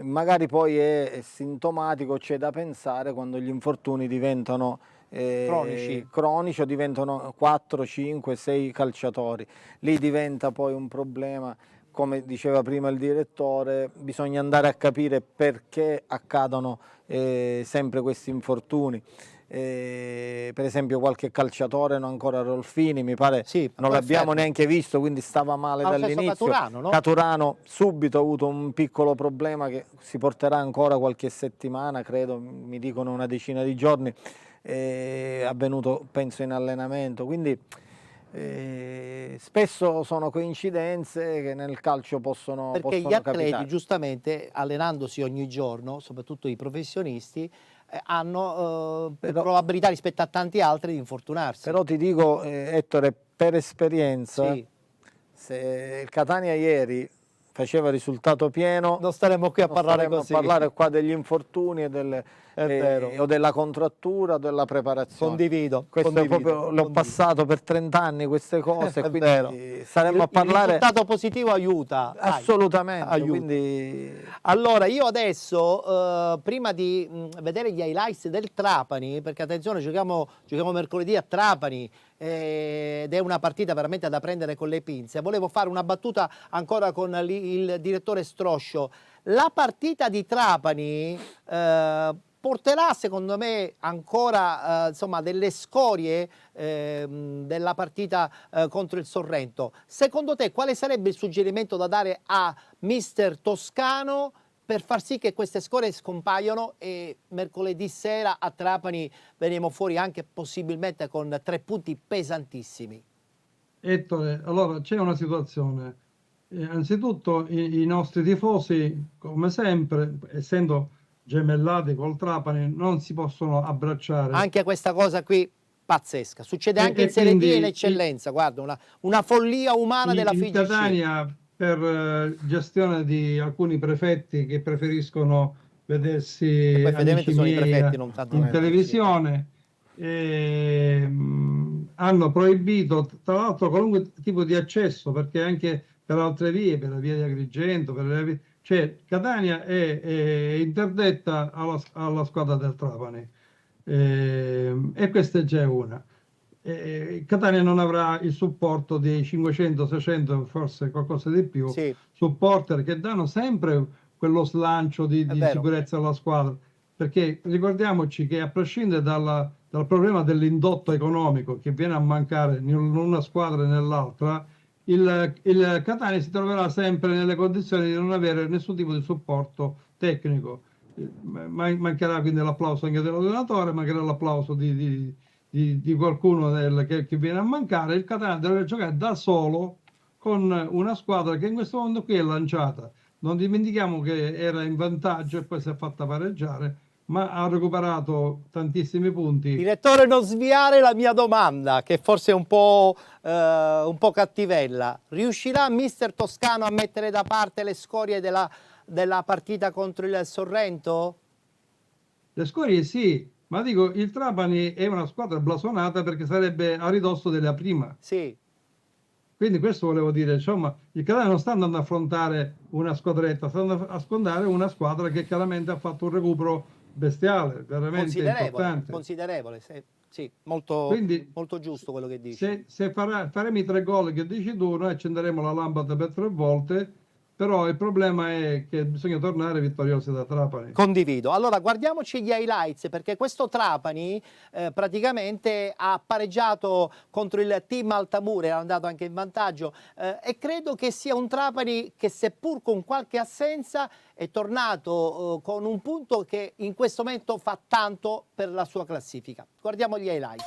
Magari poi è sintomatico, c'è da pensare quando gli infortuni diventano cronici o diventano 4, 5, 6 calciatori. Lì diventa poi un problema. Come diceva prima il direttore, bisogna andare a capire perché accadono sempre questi infortuni. Per esempio qualche calciatore, non ancora Rolfini, mi pare non l'abbiamo neanche visto, quindi stava male dall'inizio. Caturano, no? Caturano subito ha avuto un piccolo problema che si porterà ancora qualche settimana, credo, mi dicono una decina di giorni, avvenuto penso in allenamento, quindi spesso sono coincidenze che nel calcio possono gli atleti capitare. Giustamente allenandosi ogni giorno, soprattutto i professionisti, hanno probabilità rispetto a tanti altri di infortunarsi. Però ti dico Ettore, per esperienza, se il Catania ieri faceva risultato pieno, non staremmo qui a parlare così. A parlare qua degli infortuni o della contrattura o della preparazione. Condivido. L'ho passato per 30 anni queste cose, quindi saremmo a parlare. Il risultato positivo aiuta. Assolutamente. Aiuta. Quindi... Allora io adesso, prima di vedere gli highlights del Trapani, perché attenzione, giochiamo mercoledì a Trapani, ed è una partita veramente da prendere con le pinze, volevo fare una battuta ancora con il direttore Stroscio. La partita di Trapani porterà secondo me ancora insomma delle scorie della partita contro il Sorrento. Secondo te quale sarebbe il suggerimento da dare a mister Toscano per far sì che queste scorie scompaiano e mercoledì sera a Trapani veniamo fuori anche possibilmente con 3 punti pesantissimi? Ettore, allora c'è una situazione. Anzitutto i nostri tifosi, come sempre, essendo gemellati col Trapani, non si possono abbracciare. Anche questa cosa qui pazzesca, succede anche in Serie D e in eccellenza, guarda, una follia umana della FIGC. In Catania, per gestione di alcuni prefetti che preferiscono vedersi amici sono i miei prefetti, non tanto in televisione, hanno proibito tra l'altro qualunque tipo di accesso, perché anche per altre vie, per la via di Agrigento, cioè Catania è interdetta alla squadra del Trapani, e questa è già una. Catania non avrà il supporto dei 500, 600, forse qualcosa di più, supporter che danno sempre quello slancio di sicurezza alla squadra, perché ricordiamoci che a prescindere dal problema dell'indotto economico che viene a mancare in una squadra e nell'altra, il Catania si troverà sempre nelle condizioni di non avere nessun tipo di supporto tecnico. Mancherà quindi l'applauso anche dell'allenatore, mancherà l'applauso di qualcuno che viene a mancare. Il Catania deve giocare da solo con una squadra che in questo momento qui è lanciata. Non dimentichiamo che era in vantaggio e poi si è fatta pareggiare, ma ha recuperato tantissimi punti. Direttore, non sviare la mia domanda, che forse è un po' cattivella. Riuscirà mister Toscano a mettere da parte le scorie della partita contro il Sorrento? Le scorie sì, ma dico, il Trapani è una squadra blasonata perché sarebbe a ridosso della prima. Sì. Quindi questo volevo dire, insomma, il Catania non sta andando ad affrontare una squadretta, sta andando a sfondare una squadra che chiaramente ha fatto un recupero bestiale, veramente importante. Considerevole, sì, molto, quindi, molto giusto quello che dici. Se faremo i 3 gol che dici tu, noi accenderemo la lampada per 3 volte, però il problema è che bisogna tornare vittoriosi da Trapani. Condivido. Allora guardiamoci gli highlights, perché questo Trapani praticamente ha pareggiato contro il team Altamura, era andato anche in vantaggio, e credo che sia un Trapani che, seppur con qualche assenza, è tornato con un punto che in questo momento fa tanto per la sua classifica. Guardiamo gli highlights.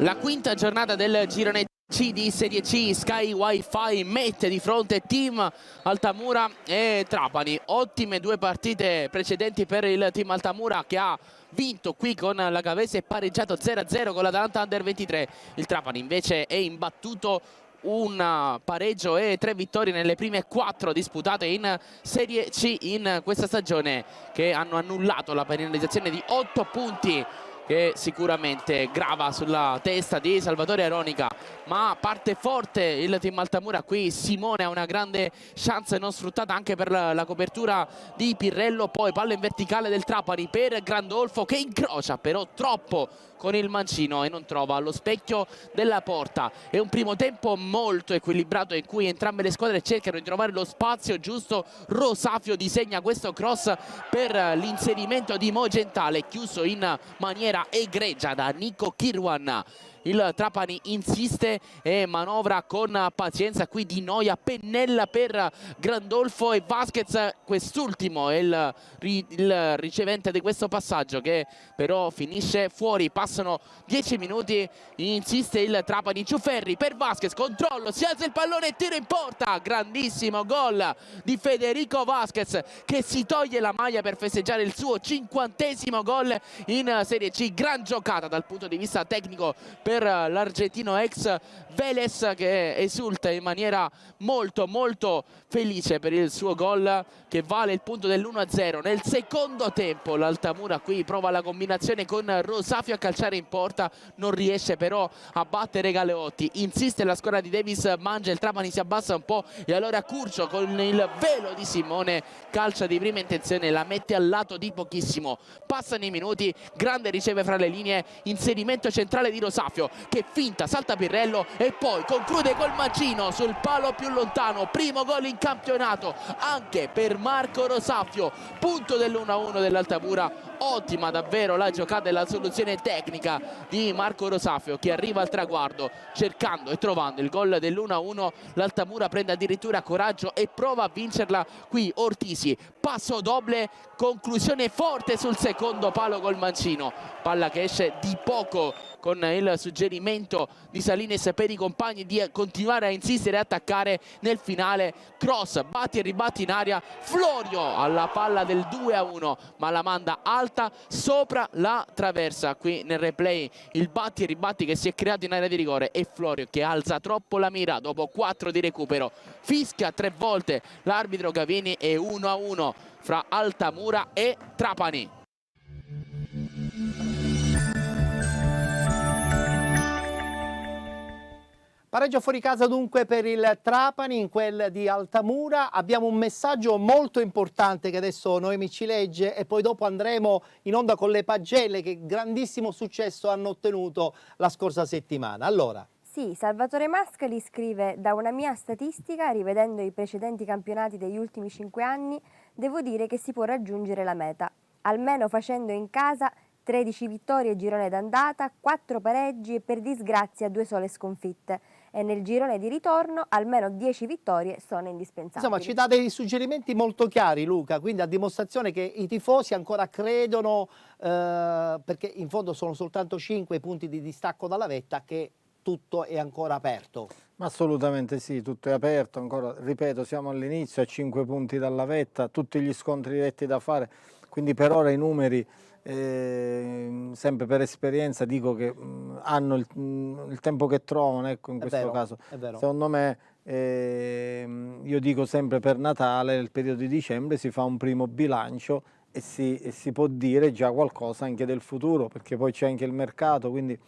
La quinta giornata del girone C di Serie C. Sky Wi-Fi mette di fronte Team Altamura e Trapani. Ottime 2 partite precedenti per il Team Altamura, che ha vinto qui con la Gavese e pareggiato 0-0 con l'Atalanta Under 23. Il Trapani invece è imbattuto un pareggio e 3 vittorie nelle prime 4 disputate in Serie C in questa stagione, che hanno annullato la penalizzazione di 8 punti che sicuramente grava sulla testa di Salvatore Aronica. Ma parte forte il Team Altamura qui. Simone ha una grande chance non sfruttata anche per la copertura di Pirrello. Poi palla in verticale del Trapani per Grandolfo, che incrocia però troppo con il mancino e non trova lo specchio della porta. È un primo tempo molto equilibrato in cui entrambe le squadre cercano di trovare lo spazio giusto. Rosafio disegna questo cross per l'inserimento di Mo Gentale, chiuso in maniera egregia da Nico Kirwan. Il Trapani insiste e manovra con pazienza qui. Di Noia, pennella per Grandolfo e Vasquez, quest'ultimo è il ricevente di questo passaggio, che però finisce fuori. Passano 10 minuti, insiste il Trapani. Ciuferri per Vasquez, controllo, si alza il pallone e tiro in porta. Grandissimo gol di Federico Vasquez, che si toglie la maglia per festeggiare il suo 50° gol in Serie C. Gran giocata dal punto di vista tecnico per l'argentino ex Vélez, che esulta in maniera molto felice per il suo gol, che vale il punto dell'1-0. Nel secondo tempo l'Altamura qui prova la combinazione con Rosafio a calciare in porta, non riesce però a battere Galeotti. Insiste la squadra di Davis Mangia, il Trapani si abbassa un po' e allora Curcio con il velo di Simone calcia di prima intenzione, la mette al lato di pochissimo. Passano i minuti, Grande riceve fra le linee, inserimento centrale di Rosafio, che finta, salta Pirrello e poi conclude col mancino sul palo più lontano. Primo gol in campionato anche per Marco Rosafio, punto dell'1-1 dell'Altamura. Ottima davvero la giocata e la soluzione tecnica di Marco Rosafio, che arriva al traguardo cercando e trovando il gol dell'1-1. L'Altamura prende addirittura coraggio e prova a vincerla qui. Ortisi, passo doble, conclusione forte sul secondo palo col mancino, palla che esce di poco con il suggerimento di Salines per i compagni di continuare a insistere e attaccare. Nel finale cross, batti e ribatti in aria, Florio alla palla del 2-1, ma la manda alta sopra la traversa. Qui nel replay il batti e ribatti che si è creato in area di rigore e Florio che alza troppo la mira dopo 4 di recupero. Fischia 3 volte l'arbitro Gavini e 1-1 fra Altamura e Trapani. Pareggio fuori casa dunque per il Trapani, in quel di Altamura. Abbiamo un messaggio molto importante che adesso Noemi ci legge e poi dopo andremo in onda con le pagelle che grandissimo successo hanno ottenuto la scorsa settimana. Allora. Sì, Salvatore Mascali scrive: da una mia statistica, rivedendo i precedenti campionati degli ultimi 5 anni, devo dire che si può raggiungere la meta, almeno facendo in casa 13 vittorie girone d'andata, 4 pareggi e per disgrazia 2 sole sconfitte. E nel girone di ritorno almeno 10 vittorie sono indispensabili. Insomma, ci dà dei suggerimenti molto chiari, Luca, quindi a dimostrazione che i tifosi ancora credono, perché in fondo sono soltanto 5 punti di distacco dalla vetta, che tutto è ancora aperto. Ma assolutamente sì, tutto è aperto, ancora, ripeto, siamo all'inizio, a 5 punti dalla vetta, tutti gli scontri diretti da fare, quindi per ora i numeri, sempre per esperienza, dico che hanno il tempo che trovano, ecco, in questo caso. È vero. Secondo me, io dico sempre per Natale, nel periodo di dicembre, si fa un primo bilancio e si può dire già qualcosa anche del futuro, perché poi c'è anche il mercato, quindi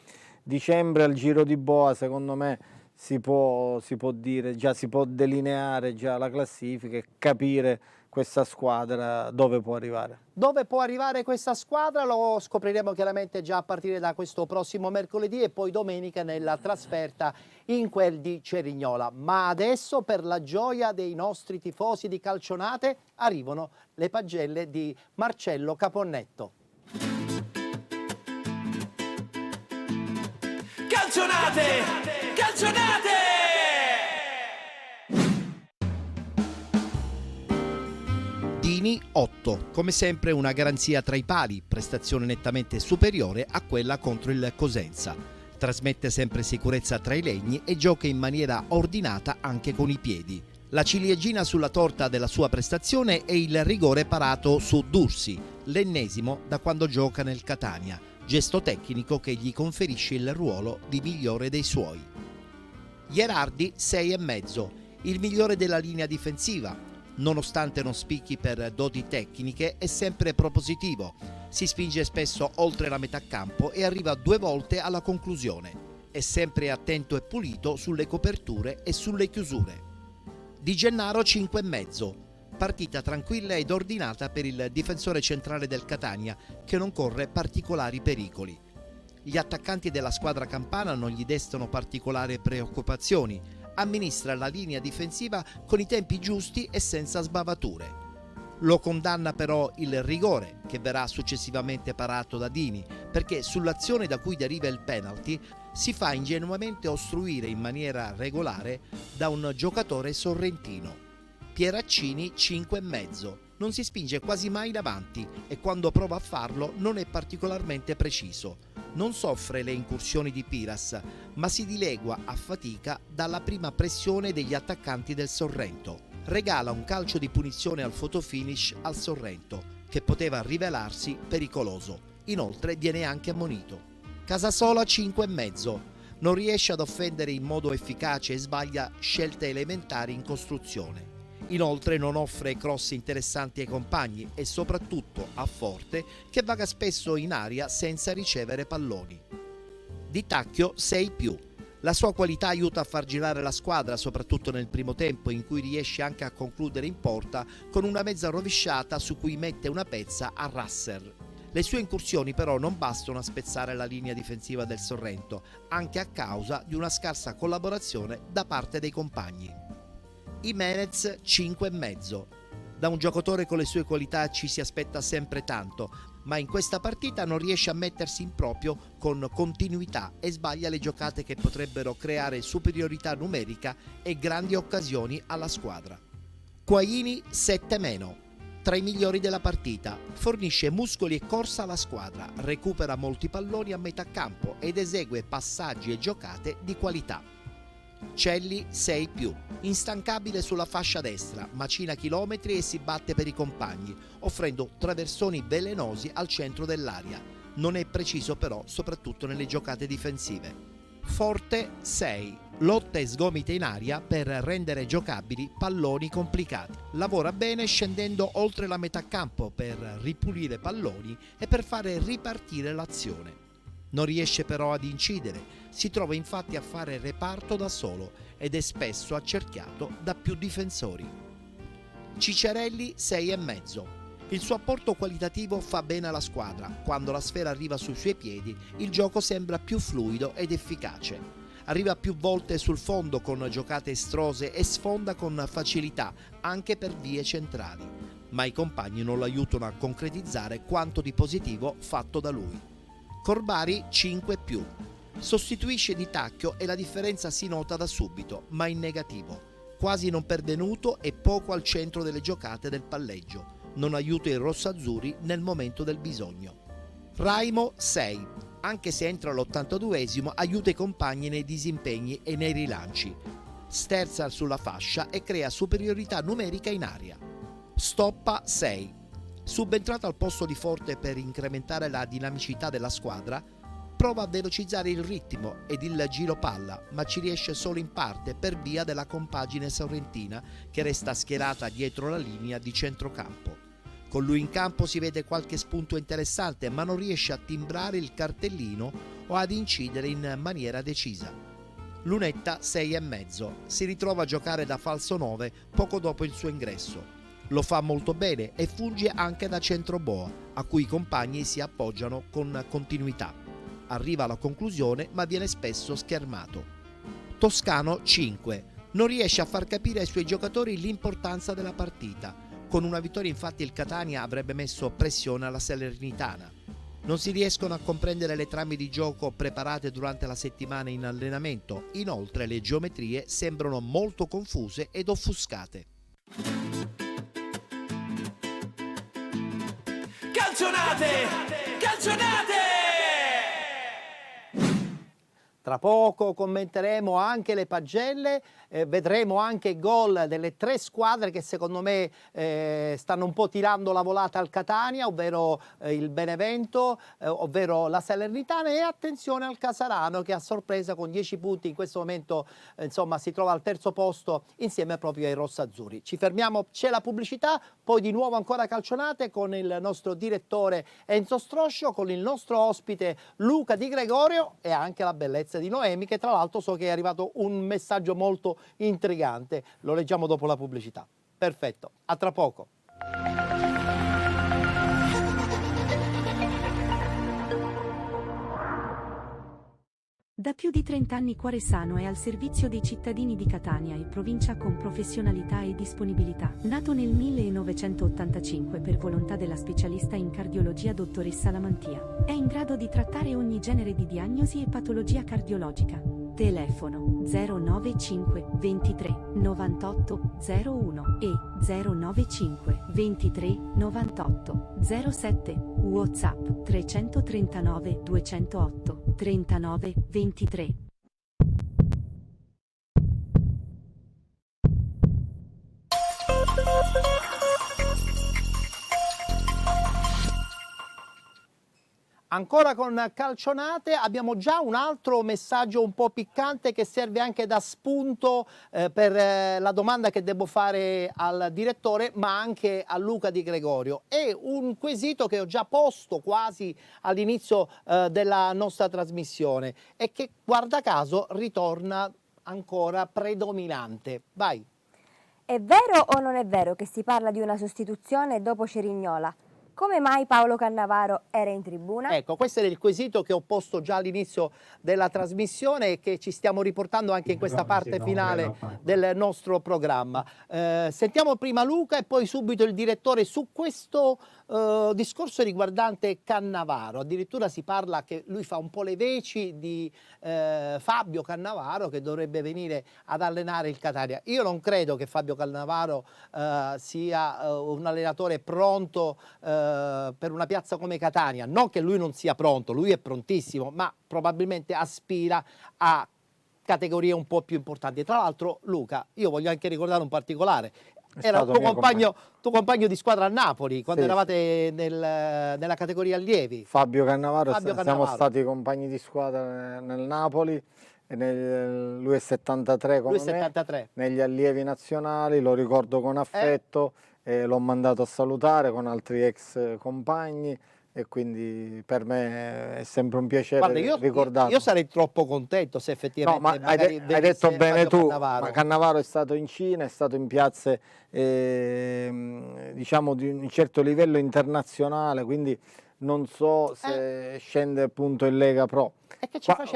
dicembre al giro di boa, secondo me, si può dire, già si può delineare già la classifica e capire questa squadra dove può arrivare. Dove può arrivare questa squadra lo scopriremo chiaramente già a partire da questo prossimo mercoledì e poi domenica nella trasferta in quel di Cerignola. Ma adesso, per la gioia dei nostri tifosi di Calcionate, arrivano le pagelle di Marcello Caponnetto. Calcionate! Calcionate! Dini 8, come sempre una garanzia tra i pali, prestazione nettamente superiore a quella contro il Cosenza. Trasmette sempre sicurezza tra i legni e gioca in maniera ordinata anche con i piedi. La ciliegina sulla torta della sua prestazione è il rigore parato su Dursi, l'ennesimo da quando gioca nel Catania, gesto tecnico che gli conferisce il ruolo di migliore dei suoi. Gherardi 6,5, il migliore della linea difensiva. Nonostante non spicchi per doti tecniche, è sempre propositivo. Si spinge spesso oltre la metà campo e arriva 2 volte alla conclusione. È sempre attento e pulito sulle coperture e sulle chiusure. Di Gennaro 5,5. Partita tranquilla ed ordinata per il difensore centrale del Catania, che non corre particolari pericoli. Gli attaccanti della squadra campana non gli destano particolari preoccupazioni. Amministra la linea difensiva con i tempi giusti e senza sbavature. Lo condanna però il rigore, che verrà successivamente parato da Dini, perché sull'azione da cui deriva il penalty si fa ingenuamente ostruire in maniera regolare da un giocatore sorrentino. Pieraccini 5,5. Non si spinge quasi mai davanti e quando prova a farlo non è particolarmente preciso. Non soffre le incursioni di Piras, ma si dilegua a fatica dalla prima pressione degli attaccanti del Sorrento. Regala un calcio di punizione al fotofinish al Sorrento, che poteva rivelarsi pericoloso. Inoltre viene anche ammonito. Casasola 5,5. Non riesce ad offendere in modo efficace e sbaglia scelte elementari in costruzione. Inoltre non offre cross interessanti ai compagni e soprattutto a Forte, che vaga spesso in aria senza ricevere palloni. Di Tacchio 6+. La sua qualità aiuta a far girare la squadra, soprattutto nel primo tempo, in cui riesce anche a concludere in porta con una mezza rovesciata su cui mette una pezza a Rasser. Le sue incursioni però non bastano a spezzare la linea difensiva del Sorrento, anche a causa di una scarsa collaborazione da parte dei compagni. Jimenez 5,5. Da un giocatore con le sue qualità ci si aspetta sempre tanto, ma in questa partita non riesce a mettersi in proprio con continuità e sbaglia le giocate che potrebbero creare superiorità numerica e grandi occasioni alla squadra. Quaini 7-. Tra i migliori della partita, fornisce muscoli e corsa alla squadra, recupera molti palloni a metà campo ed esegue passaggi e giocate di qualità. Celli 6+, instancabile sulla fascia destra, macina chilometri e si batte per i compagni, offrendo traversoni velenosi al centro dell'area. Non è preciso però soprattutto nelle giocate difensive. Forte 6, lotta e sgomita in aria per rendere giocabili palloni complicati. Lavora bene scendendo oltre la metà campo per ripulire palloni e per fare ripartire l'azione. Non riesce però ad incidere, si trova infatti a fare reparto da solo ed è spesso accerchiato da più difensori. Cicerelli 6,5. Il suo apporto qualitativo fa bene alla squadra. Quando la sfera arriva sui suoi piedi, il gioco sembra più fluido ed efficace. Arriva più volte sul fondo con giocate estrose e sfonda con facilità anche per vie centrali, ma i compagni non lo aiutano a concretizzare quanto di positivo fatto da lui. Corbari 5+. Sostituisce Di Tacchio e la differenza si nota da subito, ma in negativo. Quasi non pervenuto e poco al centro delle giocate del palleggio. Non aiuta i rossazzurri nel momento del bisogno. Raimo 6. Anche se entra all'82esimo, aiuta i compagni nei disimpegni e nei rilanci. Sterza sulla fascia e crea superiorità numerica in aria. Stoppa 6. Subentrato al posto di Forte per incrementare la dinamicità della squadra, prova a velocizzare il ritmo ed il giro palla, ma ci riesce solo in parte per via della compagine sorrentina che resta schierata dietro la linea di centrocampo. Con lui in campo si vede qualche spunto interessante, ma non riesce a timbrare il cartellino o ad incidere in maniera decisa. Lunetta 6,5. Si ritrova a giocare da falso 9 poco dopo il suo ingresso. Lo fa molto bene e funge anche da centroboa, a cui i compagni si appoggiano con continuità. Arriva alla conclusione, ma viene spesso schermato. Toscano 5. Non riesce a far capire ai suoi giocatori l'importanza della partita. Con una vittoria infatti il Catania avrebbe messo pressione alla Salernitana. Non si riescono a comprendere le trame di gioco preparate durante la settimana in allenamento. Inoltre le geometrie sembrano molto confuse ed offuscate. Calcionate! Calcionate! Tra poco commenteremo anche le pagelle, vedremo anche i gol delle 3 squadre che secondo me stanno un po' tirando la volata al Catania, ovvero il Benevento, ovvero la Salernitana, e attenzione al Casarano che a sorpresa con 10 punti in questo momento insomma si trova al terzo posto insieme proprio ai rossazzurri. Ci fermiamo, c'è la pubblicità, poi di nuovo ancora calcionate con il nostro direttore Enzo Stroscio, con il nostro ospite Luca Di Gregorio e anche la bellezza di Noemi, che tra l'altro so che è arrivato un messaggio molto intrigante, lo leggiamo dopo la pubblicità. Perfetto, a tra poco. Da più di 30 anni Cuore Sano è al servizio dei cittadini di Catania e provincia con professionalità e disponibilità. Nato nel 1985 per volontà della specialista in cardiologia dottoressa Lamantia, è in grado di trattare ogni genere di diagnosi e patologia cardiologica. Telefono 095 23 98 01 e 095 23 98 07, WhatsApp 339 208 39 23. Ancora con calcionate abbiamo già un altro messaggio un po' piccante che serve anche da spunto per la domanda che devo fare al direttore, ma anche a Luca Di Gregorio. È un quesito che ho già posto quasi all'inizio della nostra trasmissione e che guarda caso ritorna ancora predominante. Vai. È vero o non è vero che si parla di una sostituzione dopo Cerignola? Come mai Paolo Cannavaro era in tribuna? Ecco, questo era il quesito che ho posto già all'inizio della trasmissione e che ci stiamo riportando anche in questa parte finale del nostro programma. Sentiamo prima Luca e poi subito il direttore su questo discorso riguardante Cannavaro. Addirittura si parla che lui fa un po' le veci di Fabio Cannavaro che dovrebbe venire ad allenare il Catania. Io non credo che Fabio Cannavaro sia un allenatore pronto per una piazza come Catania, non che lui non sia pronto, lui è prontissimo, ma probabilmente aspira a categorie un po' più importanti. Tra l'altro Luca, io voglio anche ricordare un particolare, era tuo compagno di squadra a Napoli quando eravate nella categoria allievi. Fabio Cannavaro, siamo stati compagni di squadra nel Napoli, lui è 73 come me, negli allievi nazionali, lo ricordo con affetto. L'ho mandato a salutare con altri ex compagni e quindi per me è sempre un piacere ricordarlo. Io sarei troppo contento se effettivamente hai detto bene tu, ma Cannavaro è stato in Cina, è stato in piazze diciamo di un certo livello internazionale, quindi non so se scende appunto in Lega Pro.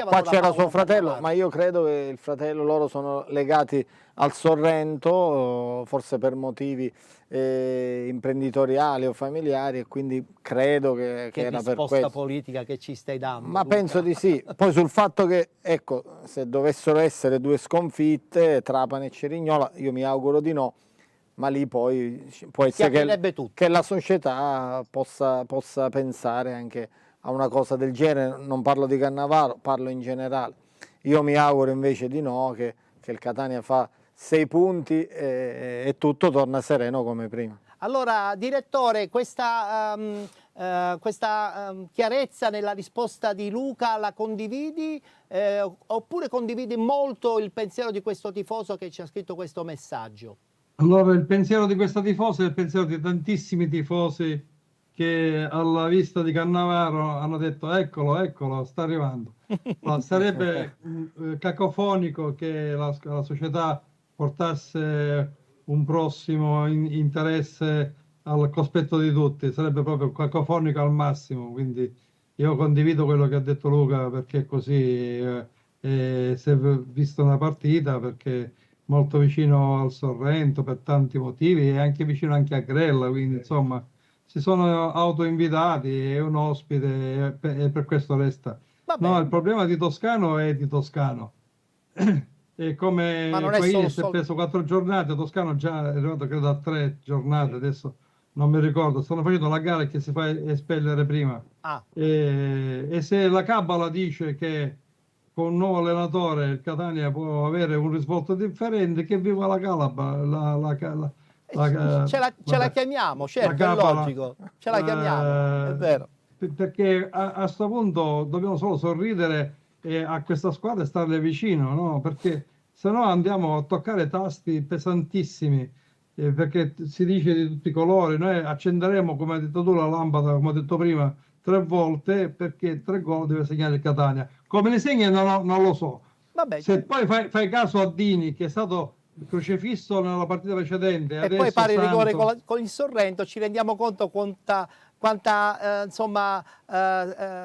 Qua c'era suo fratello, ma io credo che il fratello, loro sono legati al Sorrento, forse per motivi imprenditoriali o familiari, e quindi credo che era per questo. Risposta politica che ci stai dando. Ma Luca, penso di sì. Poi sul fatto che, ecco, se dovessero essere 2 sconfitte, Trapani e Cerignola, io mi auguro di no, ma lì poi può essere che la società possa pensare anche a una cosa del genere. Non parlo di Cannavaro, parlo in generale. Io mi auguro invece di no, che il Catania fa 6 punti e tutto torna sereno come prima. Allora, direttore, questa chiarezza nella risposta di Luca la condividi oppure condividi molto il pensiero di questo tifoso che ci ha scritto questo messaggio? Allora, il pensiero di questa tifosa è il pensiero di tantissimi tifosi che alla vista di Cannavaro hanno detto eccolo, sta arrivando. Ma sarebbe cacofonico che la società portasse un prossimo interesse al cospetto di tutti, sarebbe proprio cacofonico al massimo, quindi io condivido quello che ha detto Luca, perché così si è vista una partita, perché molto vicino al Sorrento per tanti motivi e anche vicino anche a Grella, quindi insomma si sono autoinvitati, è un ospite e per questo resta. No, il problema di Toscano è di Toscano. E come poi si è preso 4 giornate, Toscano già è arrivato credo a 3 giornate, adesso non mi ricordo, stanno facendo la gara che si fa espellere prima. E se la Cabala dice che con un nuovo allenatore il Catania può avere un risvolto differente. Che viva la Calabra, ce la chiamiamo, certo, è logico, ce la chiamiamo, è vero. Perché a questo punto dobbiamo solo sorridere a questa squadra e starle vicino, no? Perché se no andiamo a toccare tasti pesantissimi, perché si dice di tutti i colori. Noi accenderemo, come hai detto tu, la lampada, come ho detto prima, 3 volte, perché 3 gol deve segnare il Catania. Come ne segna non lo so. Vabbè, se poi fai caso a Dini, che è stato crocifisso nella partita precedente, e poi pare il rigore con il Sorrento, ci rendiamo conto quanta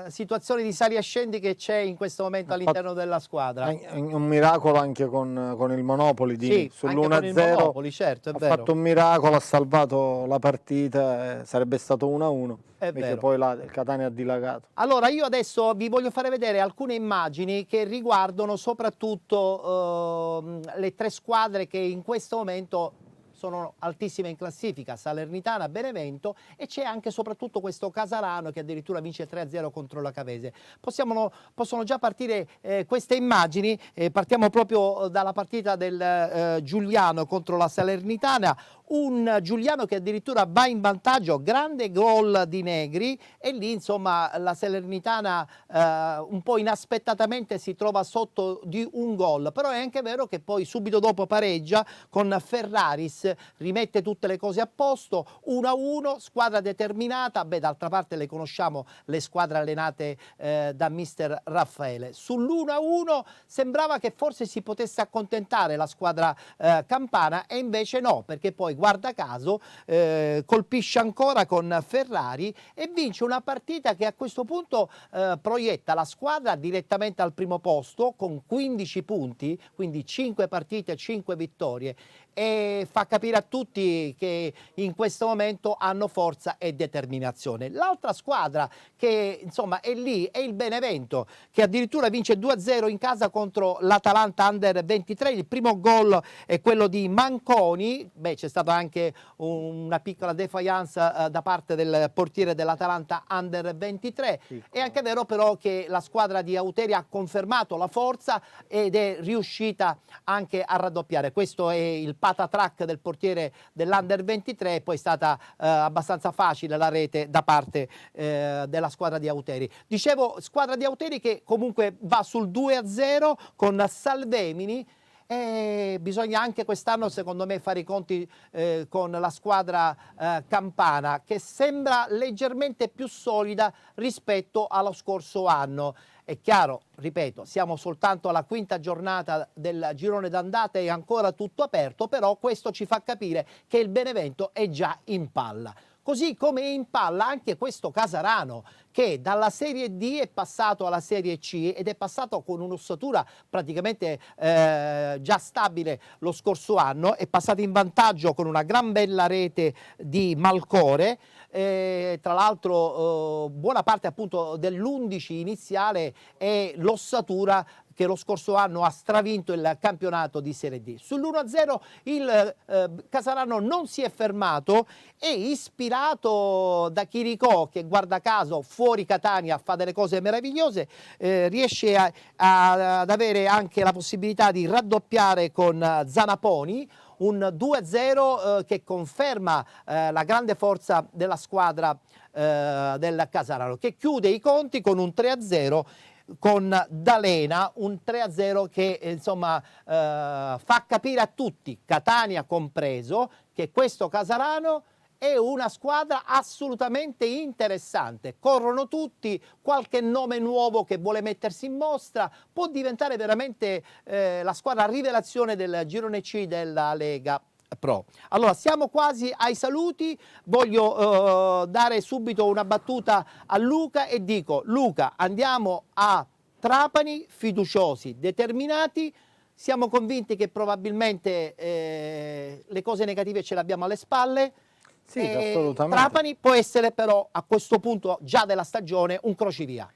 situazioni di sali e scendi che c'è in questo momento all'interno della squadra. È un miracolo anche con il Monopoli, sì, sull'1-0, certo, è ha vero. fatto un miracolo, ha salvato la partita, sarebbe stato 1-1, invece poi il Catania ha dilagato. Allora io adesso vi voglio fare vedere alcune immagini che riguardano soprattutto le 3 squadre che in questo momento sono altissime in classifica, Salernitana, Benevento, e c'è anche soprattutto questo Casarano che addirittura vince 3-0 contro la Cavese. Possono già partire queste immagini, partiamo proprio dalla partita del Giuliano contro la Salernitana, un Giuliano che addirittura va in vantaggio, grande gol di Negri, e lì insomma la Salernitana un po' inaspettatamente si trova sotto di un gol, però è anche vero che poi subito dopo pareggia con Ferraris, rimette tutte le cose a posto, 1-1, squadra determinata. Beh, d'altra parte le conosciamo le squadre allenate da mister Raffaele. Sull'1-1 sembrava che forse si potesse accontentare la squadra campana, e invece no, perché poi guarda caso colpisce ancora con Ferrari e vince una partita che a questo punto proietta la squadra direttamente al primo posto con 15 punti, quindi 5 partite, 5 vittorie, e fa capire a tutti che in questo momento hanno forza e determinazione. L'altra squadra che insomma è lì è il Benevento, che addirittura vince 2-0 in casa contro l'Atalanta Under 23. Il primo gol è quello di Manconi. Beh, c'è stata anche una piccola defiance da parte del portiere dell'Atalanta Under 23. È anche vero però che la squadra di Auteri ha confermato la forza ed è riuscita anche a raddoppiare. Questo è il patatrack del portiere dell'Under 23, e poi è stata abbastanza facile la rete da parte della squadra di Auteri. Dicevo, squadra di Auteri che comunque va sul 2-0 con Salvemini, e bisogna anche quest'anno secondo me fare i conti con la squadra campana, che sembra leggermente più solida rispetto allo scorso anno. È chiaro, ripeto, siamo soltanto alla 5ª giornata del girone d'andata e ancora tutto aperto, però questo ci fa capire che il Benevento è già in palla. Così come è in palla anche questo Casarano, che dalla Serie D è passato alla Serie C ed è passato con un'ossatura praticamente già stabile lo scorso anno, è passato in vantaggio con una gran bella rete di Malcore. Tra l'altro buona parte appunto dell'11 iniziale è l'ossatura che lo scorso anno ha stravinto il campionato di Serie D. Sull'1-0 il Casarano non si è fermato e, ispirato da Chiricò, che guarda caso fuori Catania fa delle cose meravigliose, riesce ad avere anche la possibilità di raddoppiare con Zanaponi, un 2-0 che conferma la grande forza della squadra del Casarano, che chiude i conti con un 3-0 con D'Alena, un 3-0 che insomma fa capire a tutti, Catania compreso, che questo Casarano è una squadra assolutamente interessante. Corrono tutti, qualche nome nuovo che vuole mettersi in mostra, può diventare veramente la squadra rivelazione del girone C della Lega Pro. Allora, siamo quasi ai saluti, voglio dare subito una battuta a Luca e dico: Luca, andiamo a Trapani fiduciosi, determinati, siamo convinti che probabilmente le cose negative ce le abbiamo alle spalle. Sì, assolutamente. Trapani può essere però a questo punto già della stagione un crocevia.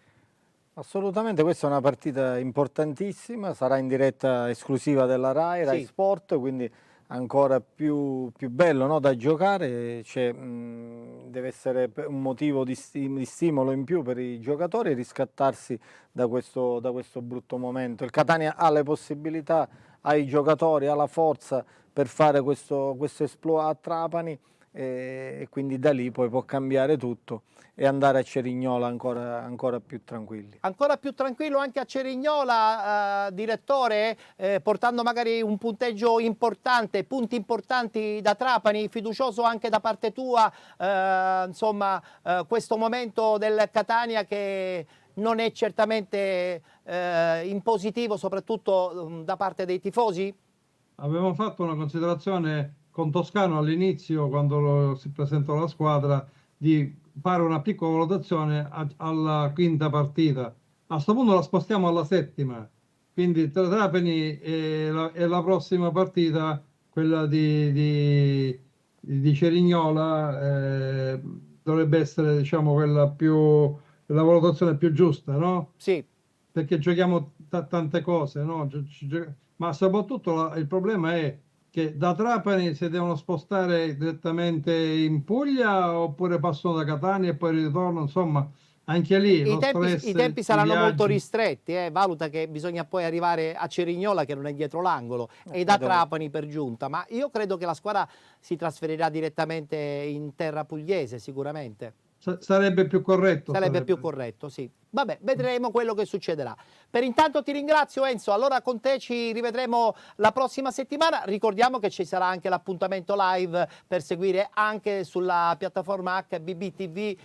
Assolutamente, questa è una partita importantissima, sarà in diretta esclusiva della Rai, Rai Sport, quindi ancora più bello, no, da giocare, deve essere un motivo di stimolo in più per i giocatori e riscattarsi da questo brutto momento. Il Catania ha le possibilità, ha i giocatori, ha la forza per fare questo esploit a Trapani e quindi da lì poi può cambiare tutto e andare a Cerignola ancora più tranquilli. Ancora più tranquillo anche a Cerignola, direttore, portando magari un punteggio importante, punti importanti da Trapani, fiducioso anche da parte tua, insomma, questo momento del Catania che non è certamente in positivo, soprattutto da parte dei tifosi? Avevamo fatto una considerazione con Toscano all'inizio, quando si presentò la squadra, di fare una piccola valutazione alla quinta partita. A questo punto la spostiamo alla settima, quindi tra Trapani e la prossima partita, quella di Cerignola, dovrebbe essere, diciamo, la valutazione più giusta, no? Sì. Perché giochiamo tante cose, no? Ma soprattutto il problema è che da Trapani si devono spostare direttamente in Puglia oppure passano da Catania e poi ritornano, insomma, anche lì I tempi saranno molto ristretti, valuta che bisogna poi arrivare a Cerignola che non è dietro l'angolo e da Trapani per giunta, ma io credo che la squadra si trasferirà direttamente in terra pugliese sicuramente. Sarebbe più corretto. Sarebbe più corretto, sì. Vabbè, vedremo quello che succederà. Per intanto ti ringrazio Enzo, allora con te ci rivedremo la prossima settimana. Ricordiamo che ci sarà anche l'appuntamento live per seguire anche sulla piattaforma HBB TV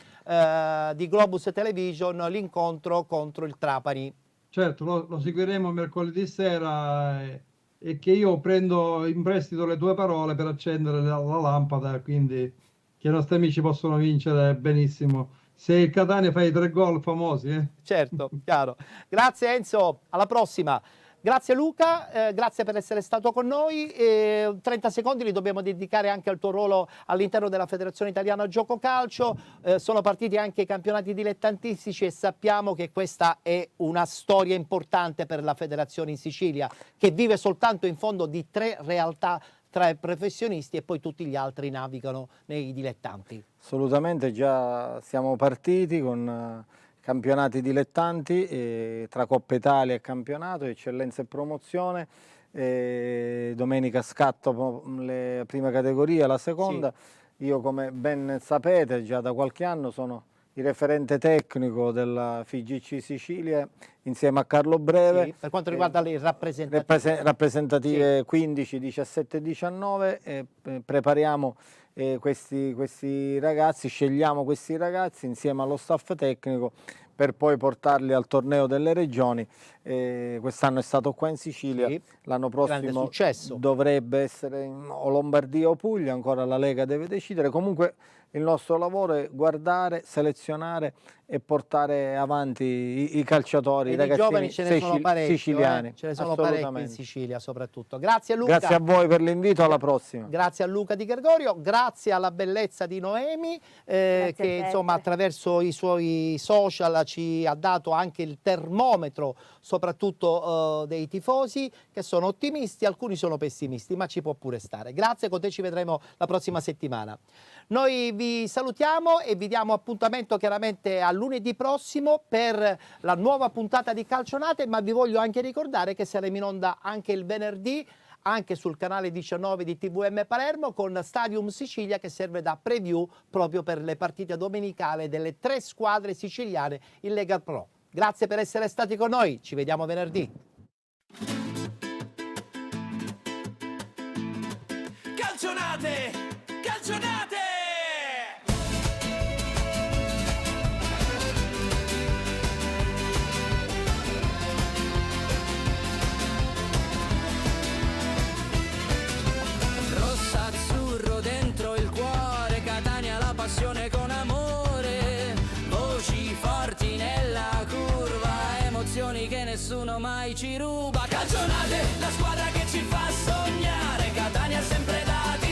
di Globus Television l'incontro contro il Trapani. Certo, lo seguiremo mercoledì sera e che io prendo in prestito le tue parole per accendere la lampada, quindi che i nostri amici possono vincere benissimo. Se il Catania fa i 3 gol famosi. Certo, chiaro. Grazie Enzo, alla prossima. Grazie Luca, grazie per essere stato con noi. 30 secondi li dobbiamo dedicare anche al tuo ruolo all'interno della Federazione Italiana Gioco Calcio. Sono partiti anche i campionati dilettantistici e sappiamo che questa è una storia importante per la federazione in Sicilia, che vive soltanto in fondo di 3 realtà tra i professionisti e poi tutti gli altri navigano nei dilettanti. Assolutamente, già siamo partiti con campionati dilettanti tra Coppa Italia e campionato, eccellenza e promozione, domenica scatto la prima categoria, la seconda. Sì. Io, come ben sapete, già da qualche anno sono il referente tecnico della FIGC Sicilia insieme a Carlo Breve. Sì, per quanto riguarda le rappresentative. Rappresentative sì. 15, 17 e 19, prepariamo questi ragazzi, scegliamo questi ragazzi insieme allo staff tecnico per poi portarli al torneo delle regioni. Quest'anno è stato qua in Sicilia, sì, l'anno prossimo dovrebbe essere o Lombardia o Puglia, ancora la Lega deve decidere. Comunque il nostro lavoro è guardare, selezionare e portare avanti i calciatori, i ragazzini giovani ce ne sono parecchi, siciliani. Ce ne sono parecchi in Sicilia soprattutto. Grazie a Luca. Grazie a voi per l'invito, alla prossima. Grazie a Luca Di Gregorio, grazie alla bellezza di Noemi che insomma attraverso i suoi social ci ha dato anche il termometro soprattutto dei tifosi che sono ottimisti, alcuni sono pessimisti, ma ci può pure stare. Grazie, con te ci vedremo la prossima settimana. Noi vi salutiamo e vi diamo appuntamento chiaramente a lunedì prossimo per la nuova puntata di Calcionate, ma vi voglio anche ricordare che saremo in onda anche il venerdì anche sul canale 19 di TVM Palermo con Stadium Sicilia, che serve da preview proprio per le partite domenicali delle 3 squadre siciliane in Lega Pro. Grazie per essere stati con noi, ci vediamo venerdì. Calcionate! Calcionate! Rosso-azzurro dentro il cuore, Catania la passione con amore, voci forti nella curva, emozioni che nessuno mai ci ruba. Calcionate, la squadra che ci fa sognare, Catania sempre dati